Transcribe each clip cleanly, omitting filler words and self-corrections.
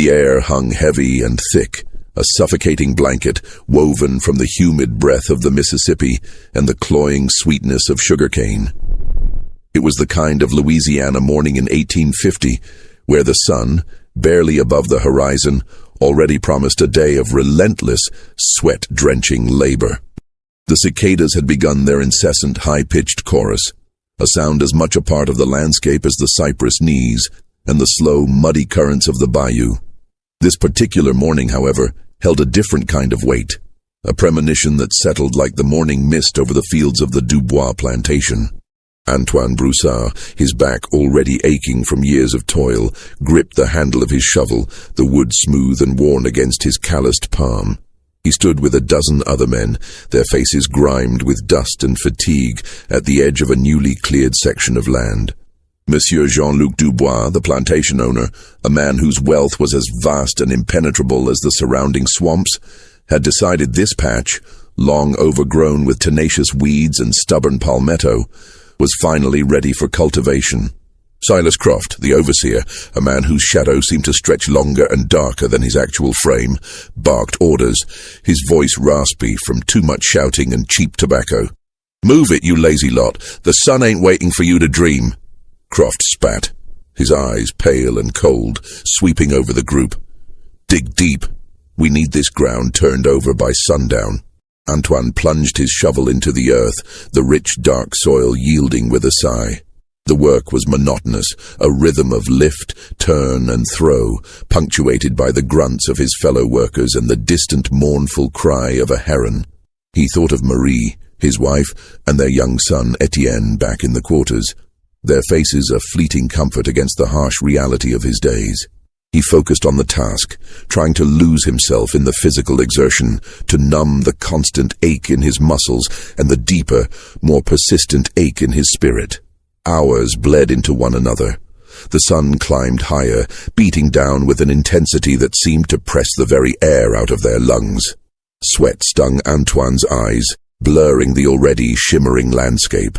The air hung heavy and thick, a suffocating blanket woven from the humid breath of the Mississippi and the cloying sweetness of sugarcane. It was the kind of Louisiana morning in 1850, where the sun, barely above the horizon, already promised a day of relentless, sweat-drenching labor. The cicadas had begun their incessant, high-pitched chorus, a sound as much a part of the landscape as the cypress knees and the slow, muddy currents of the bayou. This particular morning, however, held a different kind of weight, a premonition that settled like the morning mist over the fields of the Dubois Plantation. Antoine Broussard, his back already aching from years of toil, gripped the handle of his shovel, the wood smooth and worn against his calloused palm. He stood with a dozen other men, their faces grimed with dust and fatigue, at the edge of a newly cleared section of land. Monsieur Jean-Luc Dubois, the plantation owner, a man whose wealth was as vast and impenetrable as the surrounding swamps, had decided this patch, long overgrown with tenacious weeds and stubborn palmetto, was finally ready for cultivation. Silas Croft, the overseer, a man whose shadow seemed to stretch longer and darker than his actual frame, barked orders, his voice raspy from too much shouting and cheap tobacco. "Move it, you lazy lot. The sun ain't waiting for you to dream." Croft spat, his eyes pale and cold, sweeping over the group. "Dig deep. We need this ground turned over by sundown." Antoine plunged his shovel into the earth, the rich, dark soil yielding with a sigh. The work was monotonous, a rhythm of lift, turn, and throw, punctuated by the grunts of his fellow workers and the distant, mournful cry of a heron. He thought of Marie, his wife, and their young son, Etienne, back in the quarters, their faces a fleeting comfort against the harsh reality of his days. He focused on the task, trying to lose himself in the physical exertion, to numb the constant ache in his muscles and the deeper, more persistent ache in his spirit. Hours bled into one another. The sun climbed higher, beating down with an intensity that seemed to press the very air out of their lungs. Sweat stung Antoine's eyes, blurring the already shimmering landscape.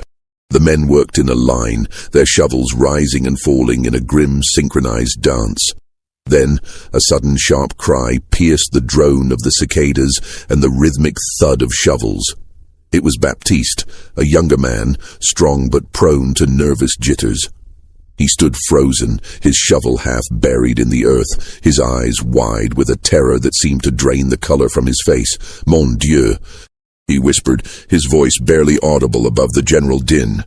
The men worked in a line, their shovels rising and falling in a grim, synchronized dance. Then, a sudden sharp cry pierced the drone of the cicadas and the rhythmic thud of shovels. It was Baptiste, a younger man, strong but prone to nervous jitters. He stood frozen, his shovel half buried in the earth, his eyes wide with a terror that seemed to drain the color from his face. "Mon Dieu," he whispered, his voice barely audible above the general din.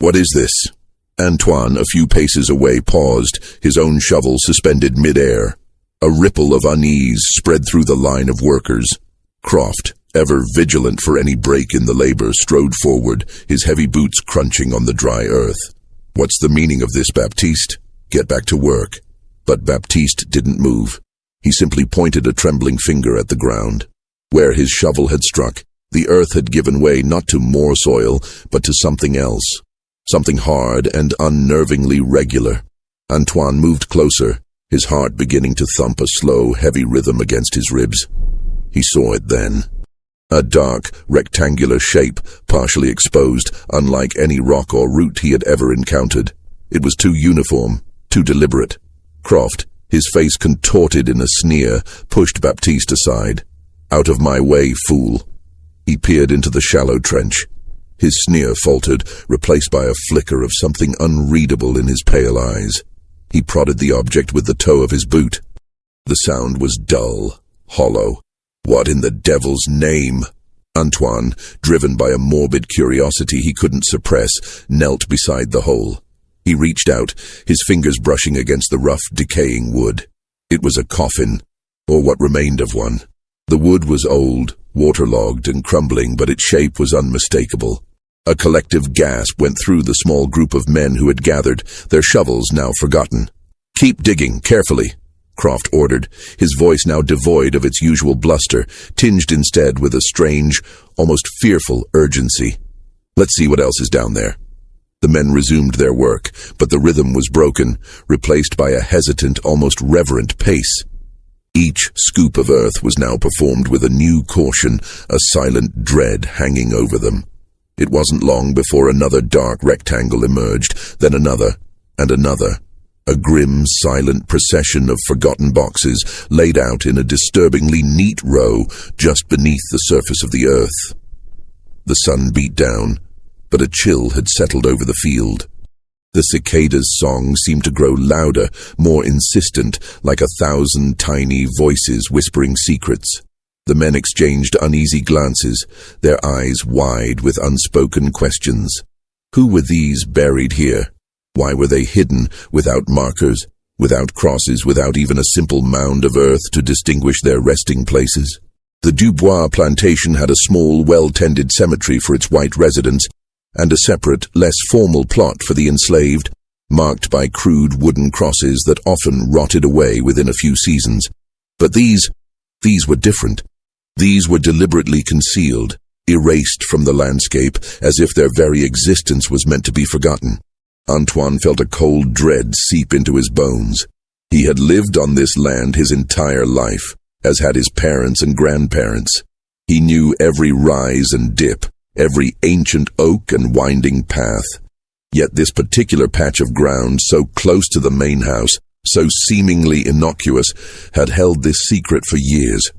What is this?" Antoine, a few paces away, paused, his own shovel suspended mid-air. A ripple of unease spread through the line of workers. Croft, ever vigilant for any break in the labor, strode forward, his heavy boots crunching on the dry earth. "What's the meaning of this, Baptiste? Get back to work." But Baptiste didn't move. He simply pointed a trembling finger at the ground. Where his shovel had struck, the earth had given way not to more soil, but to something else. Something hard and unnervingly regular. Antoine moved closer, his heart beginning to thump a slow, heavy rhythm against his ribs. He saw it then. A dark, rectangular shape, partially exposed, unlike any rock or root he had ever encountered. It was too uniform, too deliberate. Croft, his face contorted in a sneer, pushed Baptiste aside. "Out of my way, fool." He peered into the shallow trench. His sneer faltered, replaced by a flicker of something unreadable in his pale eyes. He prodded the object with the toe of his boot. The sound was dull, hollow. What in the devil's name? Antoine, driven by a morbid curiosity he couldn't suppress, knelt beside the hole. He reached out, his fingers brushing against the rough, decaying wood. It was a coffin, or what remained of one. The wood was old, waterlogged and crumbling, but its shape was unmistakable. A collective gasp went through the small group of men who had gathered, their shovels now forgotten. "Keep digging, carefully," Croft ordered, his voice now devoid of its usual bluster, tinged instead with a strange, almost fearful urgency. "Let's see what else is down there." The men resumed their work, but the rhythm was broken, replaced by a hesitant, almost reverent pace. Each scoop of earth was now performed with a new caution, a silent dread hanging over them. It wasn't long before another dark rectangle emerged, then another, and another. A grim, silent procession of forgotten boxes laid out in a disturbingly neat row just beneath the surface of the earth. The sun beat down, but a chill had settled over the field. The cicada's song seemed to grow louder, more insistent, like 1,000 tiny voices whispering secrets. The men exchanged uneasy glances, their eyes wide with unspoken questions. Who were these buried here? Why were they hidden, without markers, without crosses, without even a simple mound of earth to distinguish their resting places? The Dubois plantation had a small, well-tended cemetery for its white residents, and a separate, less formal plot for the enslaved, marked by crude wooden crosses that often rotted away within a few seasons. But these were different. These were deliberately concealed, erased from the landscape, as if their very existence was meant to be forgotten. Antoine felt a cold dread seep into his bones. He had lived on this land his entire life, as had his parents and grandparents. He knew every rise and dip, every ancient oak and winding path. Yet this particular patch of ground, so close to the main house, so seemingly innocuous, had held this secret for years,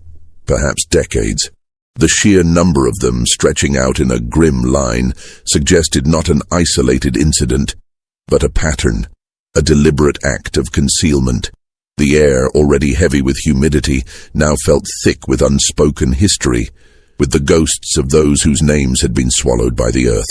perhaps decades. The sheer number of them stretching out in a grim line suggested not an isolated incident, but a pattern, a deliberate act of concealment. The air, already heavy with humidity, now felt thick with unspoken history, with the ghosts of those whose names had been swallowed by the earth.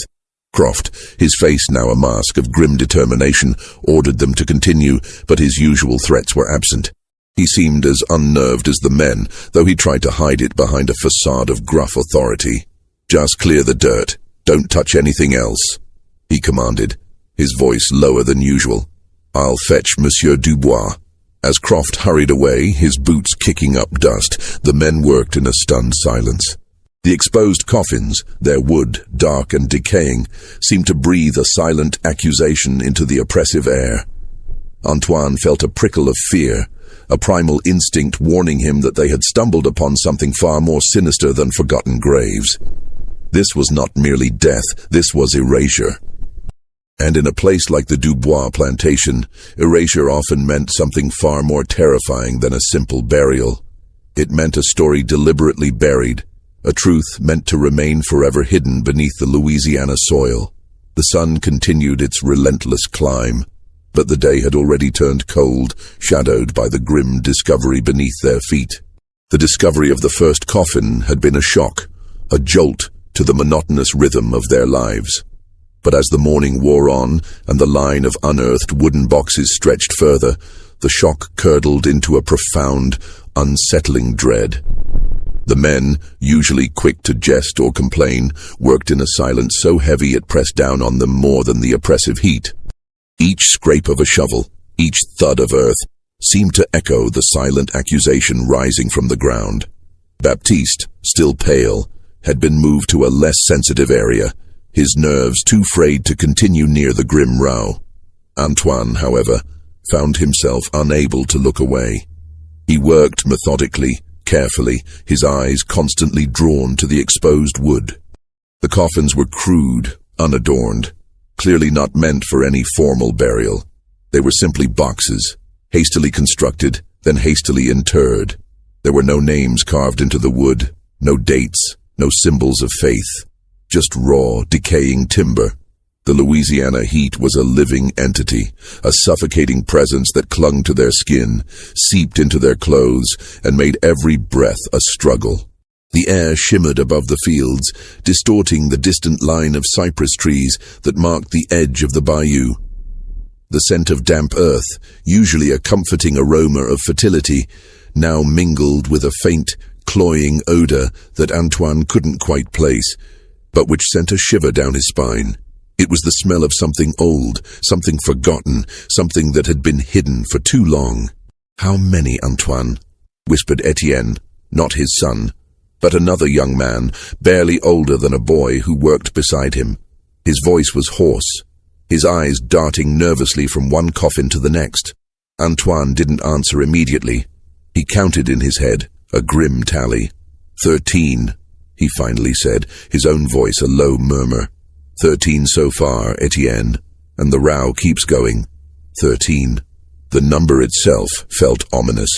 Croft, his face now a mask of grim determination, ordered them to continue, but his usual threats were absent. He seemed as unnerved as the men, though he tried to hide it behind a facade of gruff authority. "Just clear the dirt. Don't touch anything else," he commanded, his voice lower than usual. "I'll fetch Monsieur Dubois." As Croft hurried away, his boots kicking up dust, the men worked in a stunned silence. The exposed coffins, their wood, dark and decaying, seemed to breathe a silent accusation into the oppressive air. Antoine felt a prickle of fear, a primal instinct warning him that they had stumbled upon something far more sinister than forgotten graves. This was not merely death, this was erasure. And in a place like the Dubois plantation, erasure often meant something far more terrifying than a simple burial. It meant a story deliberately buried, a truth meant to remain forever hidden beneath the Louisiana soil. The sun continued its relentless climb, but the day had already turned cold, shadowed by the grim discovery beneath their feet. The discovery of the first coffin had been a shock, a jolt to the monotonous rhythm of their lives. But as the morning wore on and the line of unearthed wooden boxes stretched further, the shock curdled into a profound, unsettling dread. The men, usually quick to jest or complain, worked in a silence so heavy it pressed down on them more than the oppressive heat. Each scrape of a shovel, each thud of earth, seemed to echo the silent accusation rising from the ground. Baptiste, still pale, had been moved to a less sensitive area, his nerves too frayed to continue near the grim row. Antoine, however, found himself unable to look away. He worked methodically, carefully, his eyes constantly drawn to the exposed wood. The coffins were crude, unadorned, clearly not meant for any formal burial. They were simply boxes, hastily constructed, then hastily interred. There were no names carved into the wood, no dates, no symbols of faith. Just raw, decaying timber. The Louisiana heat was a living entity, a suffocating presence that clung to their skin, seeped into their clothes, and made every breath a struggle. The air shimmered above the fields, distorting the distant line of cypress trees that marked the edge of the bayou. The scent of damp earth, usually a comforting aroma of fertility, now mingled with a faint, cloying odor that Antoine couldn't quite place, but which sent a shiver down his spine. It was the smell of something old, something forgotten, something that had been hidden for too long. "How many, Antoine?" whispered Etienne, not his son, but another young man, barely older than a boy, who worked beside him. His voice was hoarse, his eyes darting nervously from one coffin to the next. Antoine didn't answer immediately. He counted in his head, a grim tally. 13, he finally said, his own voice a low murmur. 13 so far, Etienne, and the row keeps going. 13. The number itself felt ominous.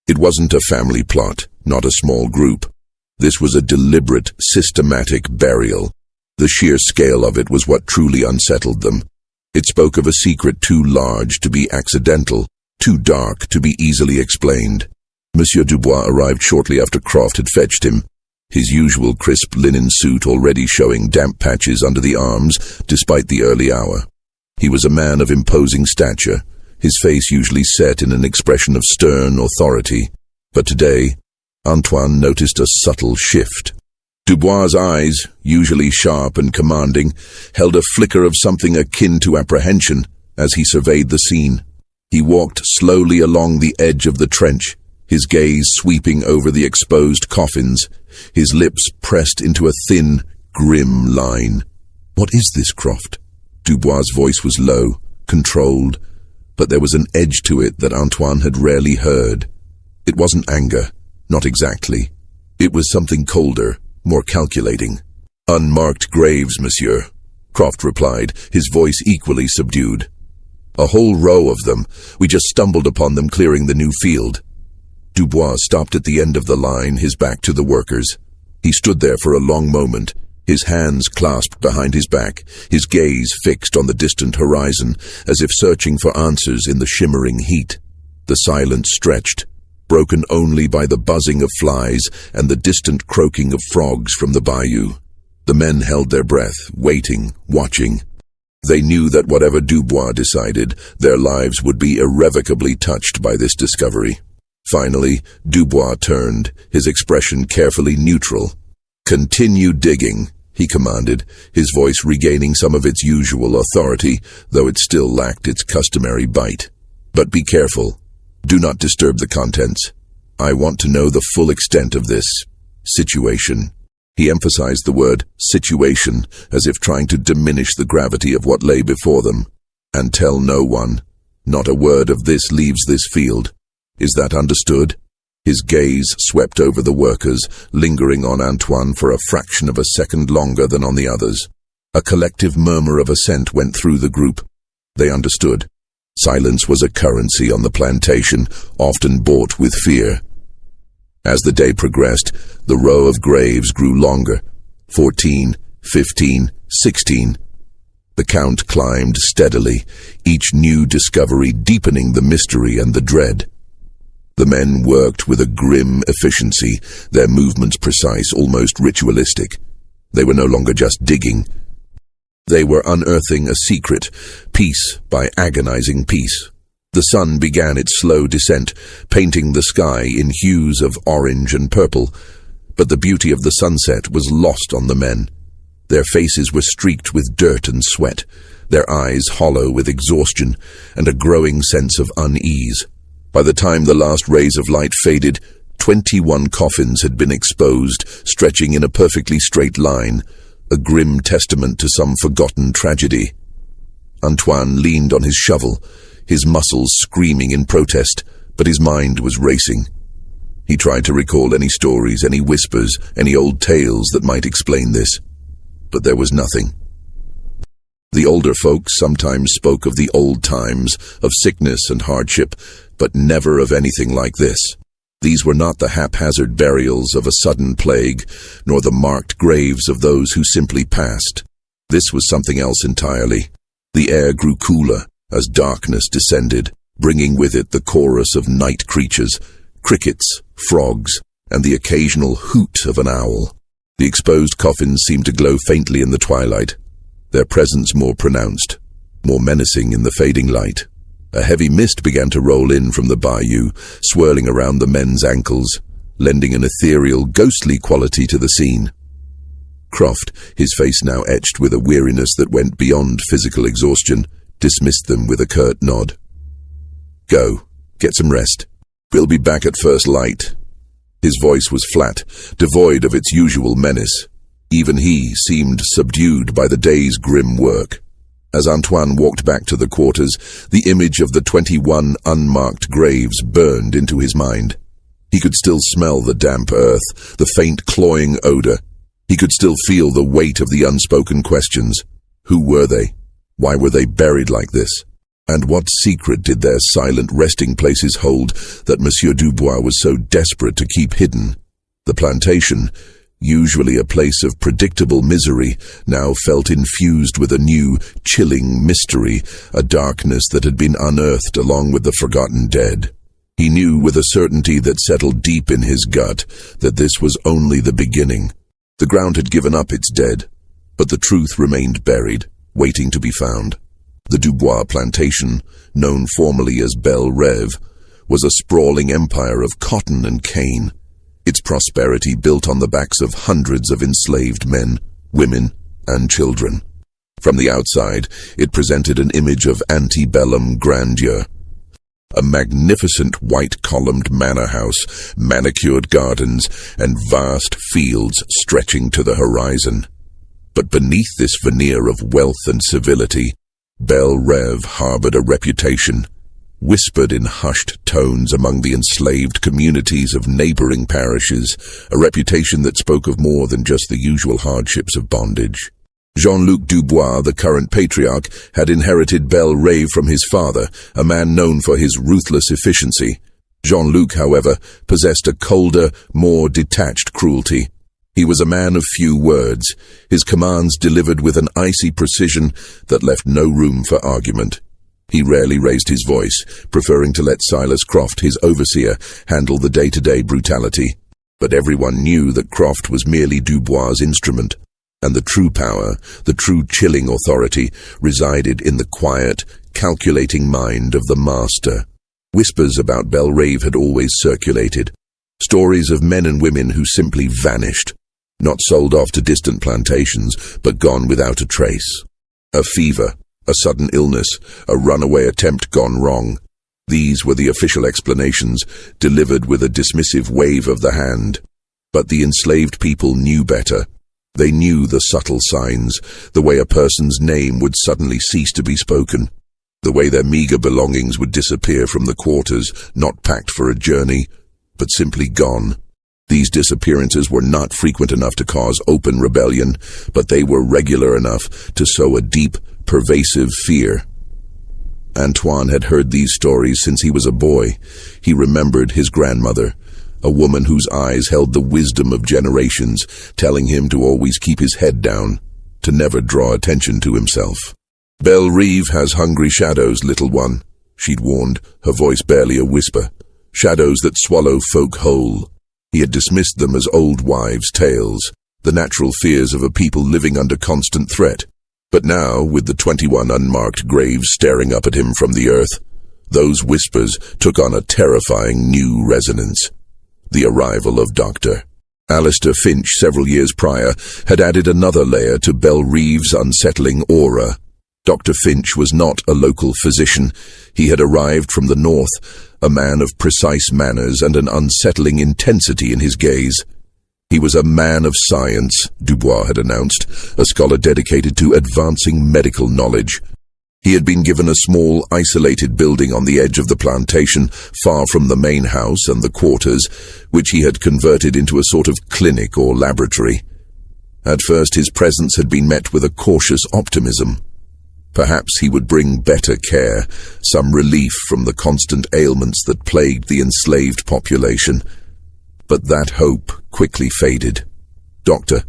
It wasn't a family plot, not a small group. This was a deliberate, systematic burial. The sheer scale of it was what truly unsettled them. It spoke of a secret too large to be accidental, too dark to be easily explained. Monsieur Dubois arrived shortly after Croft had fetched him, his usual crisp linen suit already showing damp patches under the arms despite the early hour. He was a man of imposing stature, his face usually set in an expression of stern authority. But today, Antoine noticed a subtle shift. Dubois' eyes, usually sharp and commanding, held a flicker of something akin to apprehension as he surveyed the scene. He walked slowly along the edge of the trench, his gaze sweeping over the exposed coffins, his lips pressed into a thin, grim line. "What is this, Croft?" Dubois' voice was low, controlled, but there was an edge to it that Antoine had rarely heard. It wasn't anger, not exactly. It was something colder, more calculating. "Unmarked graves, monsieur," Croft replied, his voice equally subdued. "A whole row of them. We just stumbled upon them clearing the new field." Dubois stopped at the end of the line, his back to the workers. He stood there for a long moment, his hands clasped behind his back, his gaze fixed on the distant horizon, as if searching for answers in the shimmering heat. The silence stretched, broken only by the buzzing of flies and the distant croaking of frogs from the bayou. The men held their breath, waiting, watching. They knew that whatever Dubois decided, their lives would be irrevocably touched by this discovery. Finally, Dubois turned, his expression carefully neutral. "Continue digging," he commanded, his voice regaining some of its usual authority, though it still lacked its customary bite. "But be careful. Do not disturb the contents. I want to know the full extent of this situation." He emphasized the word situation, as if trying to diminish the gravity of what lay before them. "And tell no one. Not a word of this leaves this field. Is that understood?" His gaze swept over the workers, lingering on Antoine for a fraction of a second longer than on the others. A collective murmur of assent went through the group. They understood. Silence was a currency on the plantation, often bought with fear. As the day progressed, the row of graves grew longer. 14, 15, 16. The count climbed steadily, each new discovery deepening the mystery and the dread. The men worked with a grim efficiency, their movements precise, almost ritualistic. They were no longer just digging. They were unearthing a secret, piece by agonizing piece. The sun began its slow descent, painting the sky in hues of orange and purple, but the beauty of the sunset was lost on the men. Their faces were streaked with dirt and sweat, their eyes hollow with exhaustion and a growing sense of unease. By the time the last rays of light faded, 21 coffins had been exposed, stretching in a perfectly straight line, a grim testament to some forgotten tragedy. Antoine leaned on his shovel, his muscles screaming in protest, but his mind was racing. He tried to recall any stories, any whispers, any old tales that might explain this, but there was nothing. The older folks sometimes spoke of the old times, of sickness and hardship, but never of anything like this. These were not the haphazard burials of a sudden plague, nor the marked graves of those who simply passed. This was something else entirely. The air grew cooler as darkness descended, bringing with it the chorus of night creatures, crickets, frogs, and the occasional hoot of an owl. The exposed coffins seemed to glow faintly in the twilight, their presence more pronounced, more menacing in the fading light. A heavy mist began to roll in from the bayou, swirling around the men's ankles, lending an ethereal, ghostly quality to the scene. Croft, his face now etched with a weariness that went beyond physical exhaustion, dismissed them with a curt nod. "Go, get some rest. We'll be back at first light." His voice was flat, devoid of its usual menace. Even he seemed subdued by the day's grim work. As Antoine walked back to the quarters, the image of the 21 unmarked graves burned into his mind. He could still smell the damp earth, the faint cloying odor. He could still feel the weight of the unspoken questions. Who were they? Why were they buried like this? And what secret did their silent resting places hold that Monsieur Dubois was so desperate to keep hidden? The plantation, usually a place of predictable misery, now felt infused with a new, chilling mystery, a darkness that had been unearthed along with the forgotten dead. He knew with a certainty that settled deep in his gut that this was only the beginning. The ground had given up its dead, but the truth remained buried, waiting to be found. The Dubois plantation, known formerly as Belle Rêve, was a sprawling empire of cotton and cane, its prosperity built on the backs of hundreds of enslaved men, women, and children. From the outside, it presented an image of antebellum grandeur. A magnificent white-columned manor house, manicured gardens, and vast fields stretching to the horizon. But beneath this veneer of wealth and civility, Belle Rêve harbored a reputation, whispered in hushed tones among the enslaved communities of neighboring parishes, a reputation that spoke of more than just the usual hardships of bondage. Jean-Luc Dubois, the current patriarch, had inherited Belle Rêve from his father, a man known for his ruthless efficiency. Jean-Luc, however, possessed a colder, more detached cruelty. He was a man of few words, his commands delivered with an icy precision that left no room for argument. He rarely raised his voice, preferring to let Silas Croft, his overseer, handle the day-to-day brutality. But everyone knew that Croft was merely Dubois' instrument, and the true power, the true chilling authority, resided in the quiet, calculating mind of the master. Whispers about Belle Rêve had always circulated, stories of men and women who simply vanished, not sold off to distant plantations, but gone without a trace. A fever, a sudden illness, a runaway attempt gone wrong. These were the official explanations, delivered with a dismissive wave of the hand. But the enslaved people knew better. They knew the subtle signs, the way a person's name would suddenly cease to be spoken, the way their meager belongings would disappear from the quarters, not packed for a journey, but simply gone. These disappearances were not frequent enough to cause open rebellion, but they were regular enough to sow a deep, pervasive fear. Antoine had heard these stories since he was a boy. He remembered his grandmother, a woman whose eyes held the wisdom of generations, telling him to always keep his head down, to never draw attention to himself. "Belle Rêve has hungry shadows, little one," she'd warned, her voice barely a whisper. "Shadows that swallow folk whole." He had dismissed them as old wives' tales, the natural fears of a people living under constant threat. But now, with the 21 unmarked graves staring up at him from the earth, those whispers took on a terrifying new resonance. The arrival of Dr. Alistair Finch several years prior had added another layer to Belle Rêve's unsettling aura. Dr. Finch was not a local physician. He had arrived from the north, a man of precise manners and an unsettling intensity in his gaze. He was a man of science, Dubois had announced, a scholar dedicated to advancing medical knowledge. He had been given a small, isolated building on the edge of the plantation, far from the main house and the quarters, which he had converted into a sort of clinic or laboratory. At first his presence had been met with a cautious optimism. Perhaps he would bring better care, some relief from the constant ailments that plagued the enslaved population. But that hope quickly faded. Dr.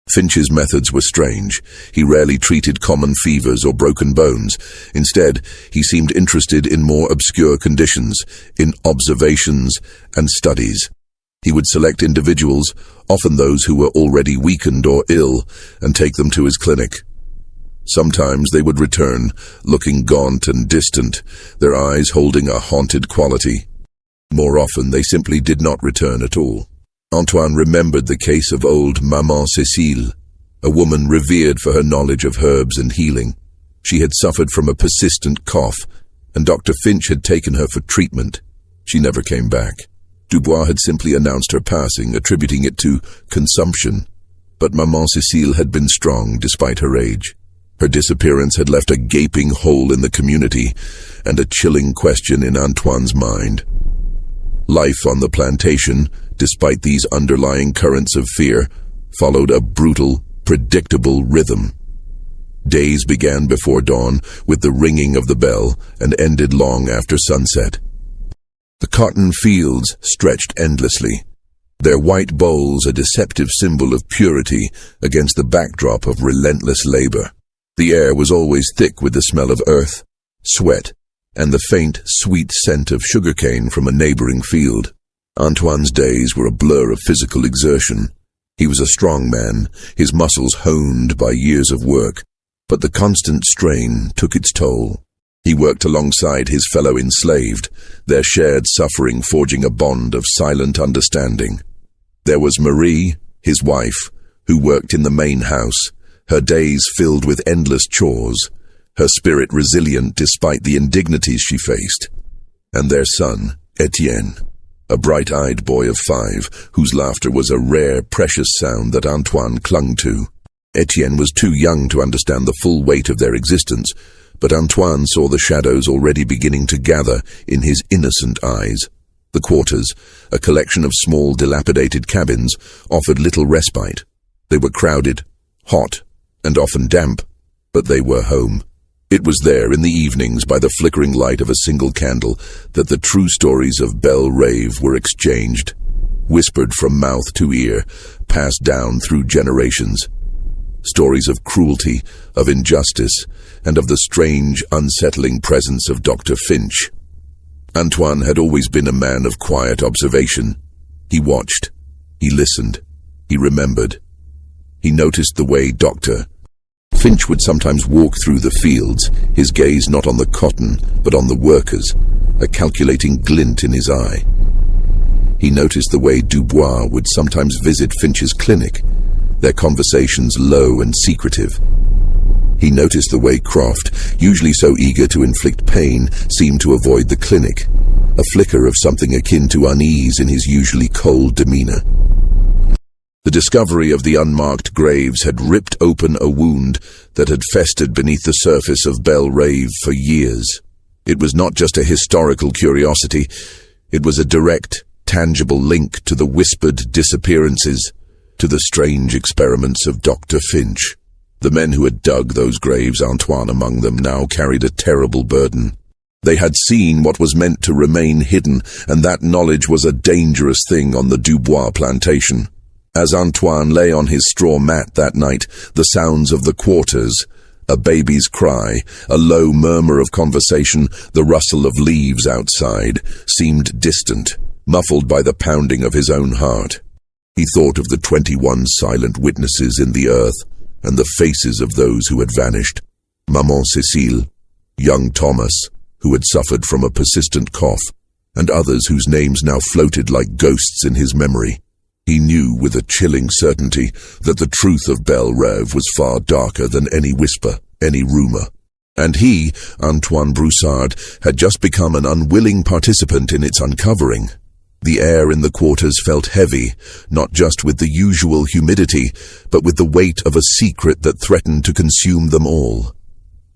Finch's methods were strange. He rarely treated common fevers or broken bones. Instead, he seemed interested in more obscure conditions, in observations and studies. He would select individuals, often those who were already weakened or ill, and take them to his clinic. Sometimes they would return, looking gaunt and distant, their eyes holding a haunted quality. More often, they simply did not return at all. Antoine remembered the case of old Maman Cécile, a woman revered for her knowledge of herbs and healing. She had suffered from a persistent cough, and Dr. Finch had taken her for treatment. She never came back. Dubois had simply announced her passing, attributing it to consumption. But Maman Cécile had been strong despite her age. Her disappearance had left a gaping hole in the community and a chilling question in Antoine's mind. Life on the plantation, despite these underlying currents of fear, followed a brutal, predictable rhythm. Days began before dawn with the ringing of the bell and ended long after sunset. The cotton fields stretched endlessly, their white bowls a deceptive symbol of purity against the backdrop of relentless labor. The air was always thick with the smell of earth, sweat, and the faint, sweet scent of sugarcane from a neighboring field. Antoine's days were a blur of physical exertion. He was a strong man, his muscles honed by years of work, but the constant strain took its toll. He worked alongside his fellow enslaved, their shared suffering forging a bond of silent understanding. There was Marie, his wife, who worked in the main house, her days filled with endless chores, her spirit resilient despite the indignities she faced. And their son, Etienne, a bright-eyed boy of 5, whose laughter was a rare, precious sound that Antoine clung to. Etienne was too young to understand the full weight of their existence, but Antoine saw the shadows already beginning to gather in his innocent eyes. The quarters, a collection of small, dilapidated cabins, offered little respite. They were crowded, hot, and often damp, but they were home. It was there in the evenings by the flickering light of a single candle that the true stories of Belle Rave were exchanged, whispered from mouth to ear, passed down through generations. Stories of cruelty, of injustice, and of the strange, unsettling presence of Dr. Finch. Antoine had always been a man of quiet observation. He watched, he listened, he remembered. He noticed the way Dr. Finch would sometimes walk through the fields, his gaze not on the cotton, but on the workers, a calculating glint in his eye. He noticed the way Dubois would sometimes visit Finch's clinic, their conversations low and secretive. He noticed the way Croft, usually so eager to inflict pain, seemed to avoid the clinic, a flicker of something akin to unease in his usually cold demeanor. The discovery of the unmarked graves had ripped open a wound that had festered beneath the surface of Belle Rave for years. It was not just a historical curiosity, it was a direct, tangible link to the whispered disappearances, to the strange experiments of Dr. Finch. The men who had dug those graves, Antoine among them, now carried a terrible burden. They had seen what was meant to remain hidden, and that knowledge was a dangerous thing on the Dubois plantation. As Antoine lay on his straw mat that night, the sounds of the quarters, a baby's cry, a low murmur of conversation, the rustle of leaves outside, seemed distant, muffled by the pounding of his own heart. He thought of the 21 silent witnesses in the earth, and the faces of those who had vanished. Maman Cécile, young Thomas, who had suffered from a persistent cough, and others whose names now floated like ghosts in his memory. He knew with a chilling certainty that the truth of Belle Rave was far darker than any whisper, any rumor. And he, Antoine Broussard, had just become an unwilling participant in its uncovering. The air in the quarters felt heavy, not just with the usual humidity, but with the weight of a secret that threatened to consume them all.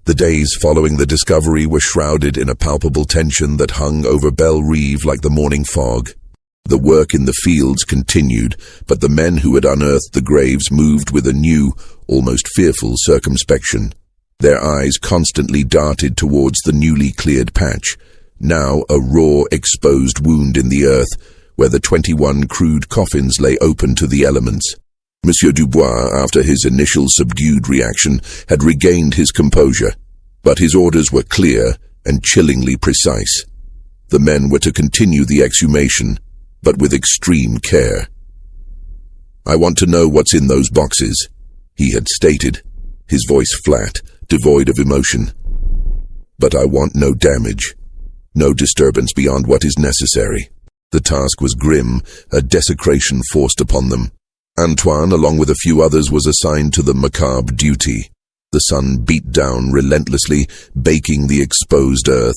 The days following the discovery were shrouded in a palpable tension that hung over Belle Rave like the morning fog. The work in the fields continued, but the men who had unearthed the graves moved with a new, almost fearful circumspection. Their eyes constantly darted towards the newly cleared patch, now a raw, exposed wound in the earth, where the 21 crude coffins lay open to the elements. Monsieur Dubois, after his initial subdued reaction, had regained his composure, but his orders were clear and chillingly precise. The men were to continue the exhumation, but with extreme care. "I want to know what's in those boxes," he had stated, his voice flat, devoid of emotion. "But I want no damage. No disturbance beyond what is necessary." The task was grim, a desecration forced upon them. Antoine, along with a few others, was assigned to the macabre duty. The sun beat down relentlessly, baking the exposed earth,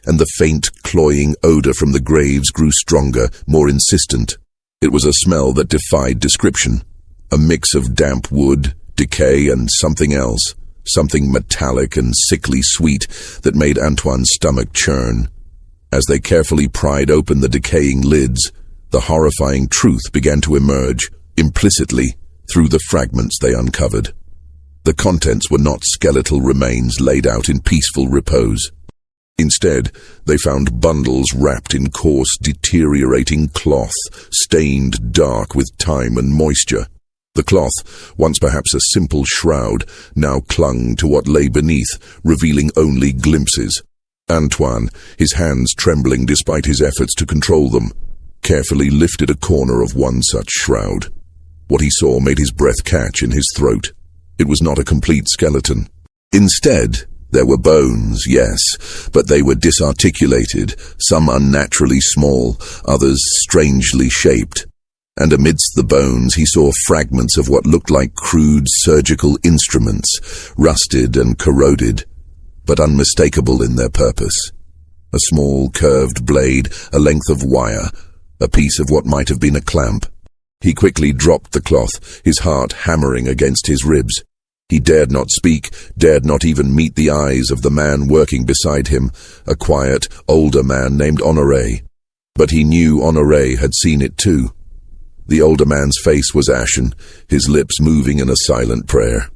and the faint, cloying odor from the graves grew stronger, more insistent. It was a smell that defied description, a mix of damp wood, decay, and something else, something metallic and sickly sweet that made Antoine's stomach churn. As they carefully pried open the decaying lids, the horrifying truth began to emerge, implicitly, through the fragments they uncovered. The contents were not skeletal remains laid out in peaceful repose. Instead, they found bundles wrapped in coarse, deteriorating cloth, stained dark with time and moisture. The cloth, once perhaps a simple shroud, now clung to what lay beneath, revealing only glimpses. Antoine, his hands trembling despite his efforts to control them, carefully lifted a corner of one such shroud. What he saw made his breath catch in his throat. It was not a complete skeleton. Instead, there were bones, yes, but they were disarticulated, some unnaturally small, others strangely shaped. And amidst the bones he saw fragments of what looked like crude surgical instruments, rusted and corroded, but unmistakable in their purpose. A small curved blade, a length of wire, a piece of what might have been a clamp. He quickly dropped the cloth, his heart hammering against his ribs. He dared not speak, dared not even meet the eyes of the man working beside him, a quiet, older man named Honoré. But he knew Honoré had seen it too. The older man's face was ashen, his lips moving in a silent prayer.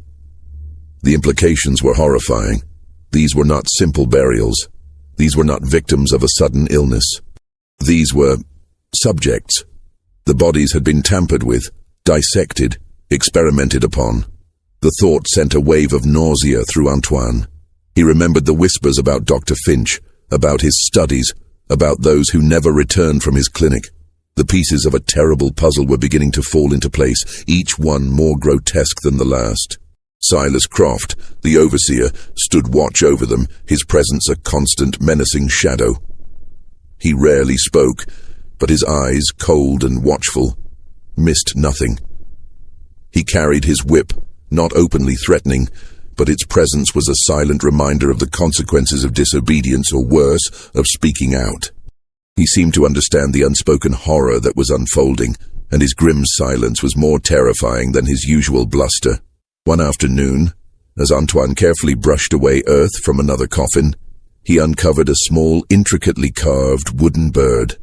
The implications were horrifying. These were not simple burials. These were not victims of a sudden illness. These were subjects. The bodies had been tampered with, dissected, experimented upon. The thought sent a wave of nausea through Antoine. He remembered the whispers about Dr. Finch, about his studies, about those who never returned from his clinic. The pieces of a terrible puzzle were beginning to fall into place, each one more grotesque than the last. Silas Croft, the overseer, stood watch over them, his presence a constant menacing shadow. He rarely spoke, but his eyes, cold and watchful, missed nothing. He carried his whip, not openly threatening, but its presence was a silent reminder of the consequences of disobedience, or worse, of speaking out. He seemed to understand the unspoken horror that was unfolding, and his grim silence was more terrifying than his usual bluster. One afternoon, as Antoine carefully brushed away earth from another coffin, he uncovered a small, intricately carved wooden bird,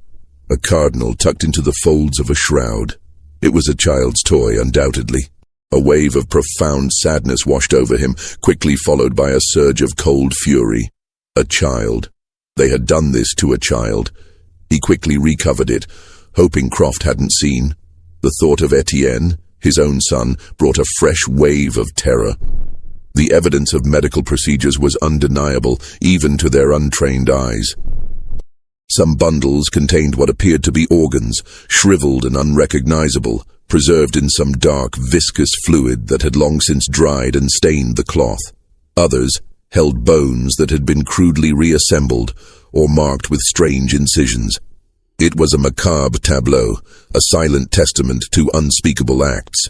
a cardinal tucked into the folds of a shroud. It was a child's toy, undoubtedly. A wave of profound sadness washed over him, quickly followed by a surge of cold fury. A child. They had done this to a child. He quickly recovered it, hoping Croft hadn't seen. The thought of Etienne, his own son, brought a fresh wave of terror. The evidence of medical procedures was undeniable, even to their untrained eyes. Some bundles contained what appeared to be organs, shriveled and unrecognizable, preserved in some dark, viscous fluid that had long since dried and stained the cloth. Others held bones that had been crudely reassembled or marked with strange incisions. It was a macabre tableau, a silent testament to unspeakable acts.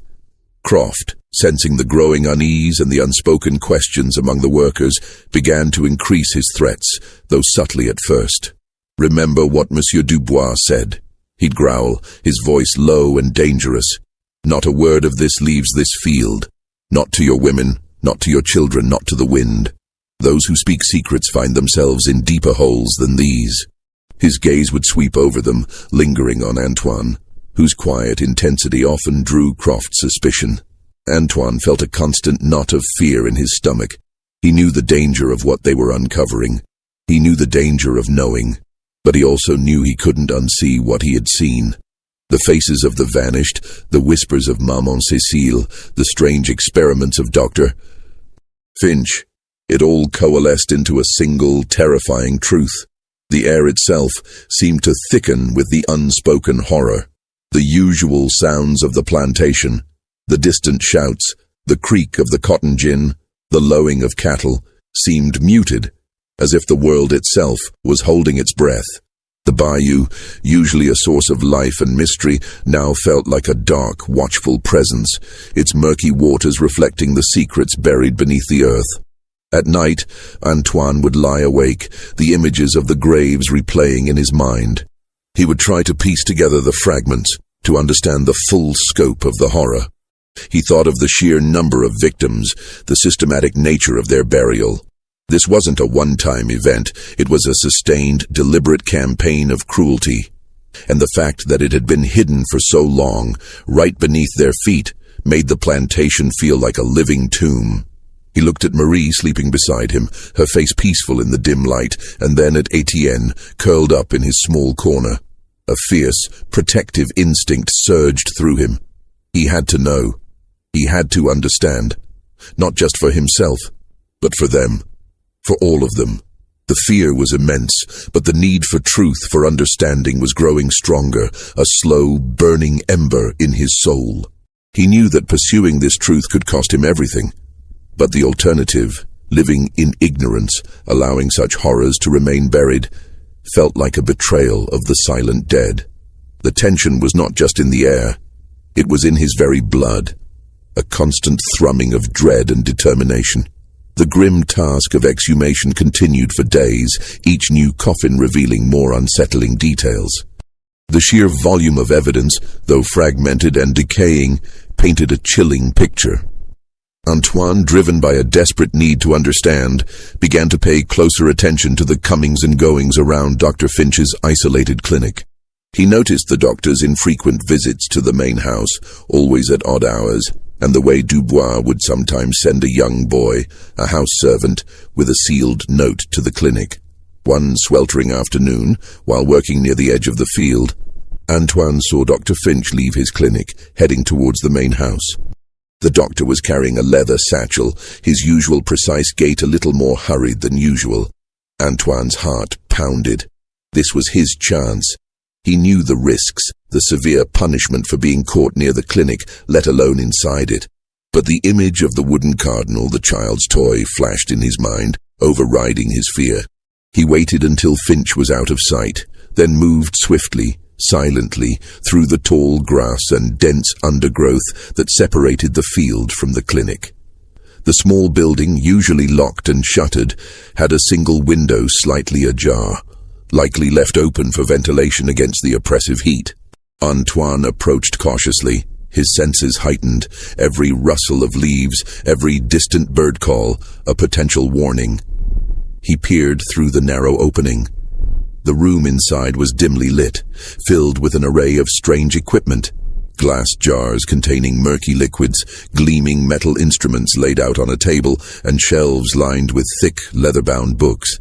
Croft, sensing the growing unease and the unspoken questions among the workers, began to increase his threats, though subtly at first. "Remember what Monsieur Dubois said," he'd growl, his voice low and dangerous. "Not a word of this leaves this field. Not to your women, not to your children, not to the wind. Those who speak secrets find themselves in deeper holes than these." His gaze would sweep over them, lingering on Antoine, whose quiet intensity often drew Croft's suspicion. Antoine felt a constant knot of fear in his stomach. He knew the danger of what they were uncovering. He knew the danger of knowing, but he also knew he couldn't unsee what he had seen. The faces of the vanished, the whispers of Maman Cécile, the strange experiments of Dr. Finch. It all coalesced into a single, terrifying truth. The air itself seemed to thicken with the unspoken horror. The usual sounds of the plantation, the distant shouts, the creak of the cotton gin, the lowing of cattle, seemed muted, as if the world itself was holding its breath. The bayou, usually a source of life and mystery, now felt like a dark, watchful presence, its murky waters reflecting the secrets buried beneath the earth. At night, Antoine would lie awake, the images of the graves replaying in his mind. He would try to piece together the fragments, to understand the full scope of the horror. He thought of the sheer number of victims, the systematic nature of their burial. This wasn't a one-time event, it was a sustained, deliberate campaign of cruelty. And the fact that it had been hidden for so long, right beneath their feet, made the plantation feel like a living tomb. He looked at Marie sleeping beside him, her face peaceful in the dim light, and then at Etienne, curled up in his small corner. A fierce, protective instinct surged through him. He had to know. He had to understand. Not just for himself, but for them. For all of them. The fear was immense, but the need for truth, for understanding, was growing stronger, a slow, burning ember in his soul. He knew that pursuing this truth could cost him everything. But the alternative, living in ignorance, allowing such horrors to remain buried, felt like a betrayal of the silent dead. The tension was not just in the air. It was in his very blood, a constant thrumming of dread and determination. The grim task of exhumation continued for days, each new coffin revealing more unsettling details. The sheer volume of evidence, though fragmented and decaying, painted a chilling picture. Antoine, driven by a desperate need to understand, began to pay closer attention to the comings and goings around Dr. Finch's isolated clinic. He noticed the doctor's infrequent visits to the main house, always at odd hours, and the way Dubois would sometimes send a young boy, a house servant, with a sealed note to the clinic. One sweltering afternoon, while working near the edge of the field, Antoine saw Dr. Finch leave his clinic, heading towards the main house. The doctor was carrying a leather satchel, his usual precise gait a little more hurried than usual. Antoine's heart pounded. This was his chance. He knew the risks, the severe punishment for being caught near the clinic, let alone inside it. But the image of the wooden cardinal, the child's toy, flashed in his mind, overriding his fear. He waited until Finch was out of sight, then moved swiftly, silently, through the tall grass and dense undergrowth that separated the field from the clinic. The small building, usually locked and shuttered, had a single window slightly ajar, likely left open for ventilation against the oppressive heat. Antoine approached cautiously, his senses heightened, every rustle of leaves, every distant bird call, a potential warning. He peered through the narrow opening. The room inside was dimly lit, filled with an array of strange equipment. Glass jars containing murky liquids, gleaming metal instruments laid out on a table, and shelves lined with thick, leather-bound books.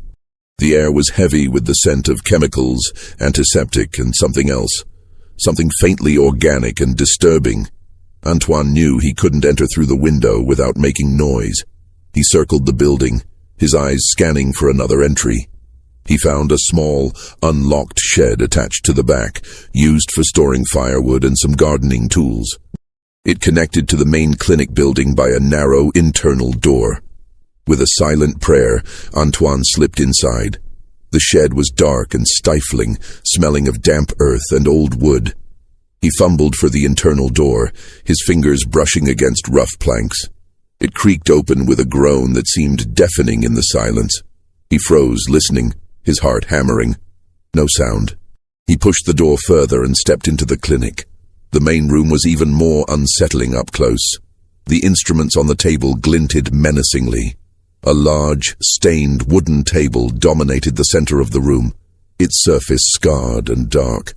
The air was heavy with the scent of chemicals, antiseptic, and something else. Something faintly organic and disturbing. Antoine knew he couldn't enter through the window without making noise. He circled the building, his eyes scanning for another entry. He found a small, unlocked shed attached to the back, used for storing firewood and some gardening tools. It connected to the main clinic building by a narrow internal door. With a silent prayer, Antoine slipped inside. The shed was dark and stifling, smelling of damp earth and old wood. He fumbled for the internal door, his fingers brushing against rough planks. It creaked open with a groan that seemed deafening in the silence. He froze, listening, his heart hammering. No sound. He pushed the door further and stepped into the clinic. The main room was even more unsettling up close. The instruments on the table glinted menacingly. A large, stained wooden table dominated the center of the room, its surface scarred and dark.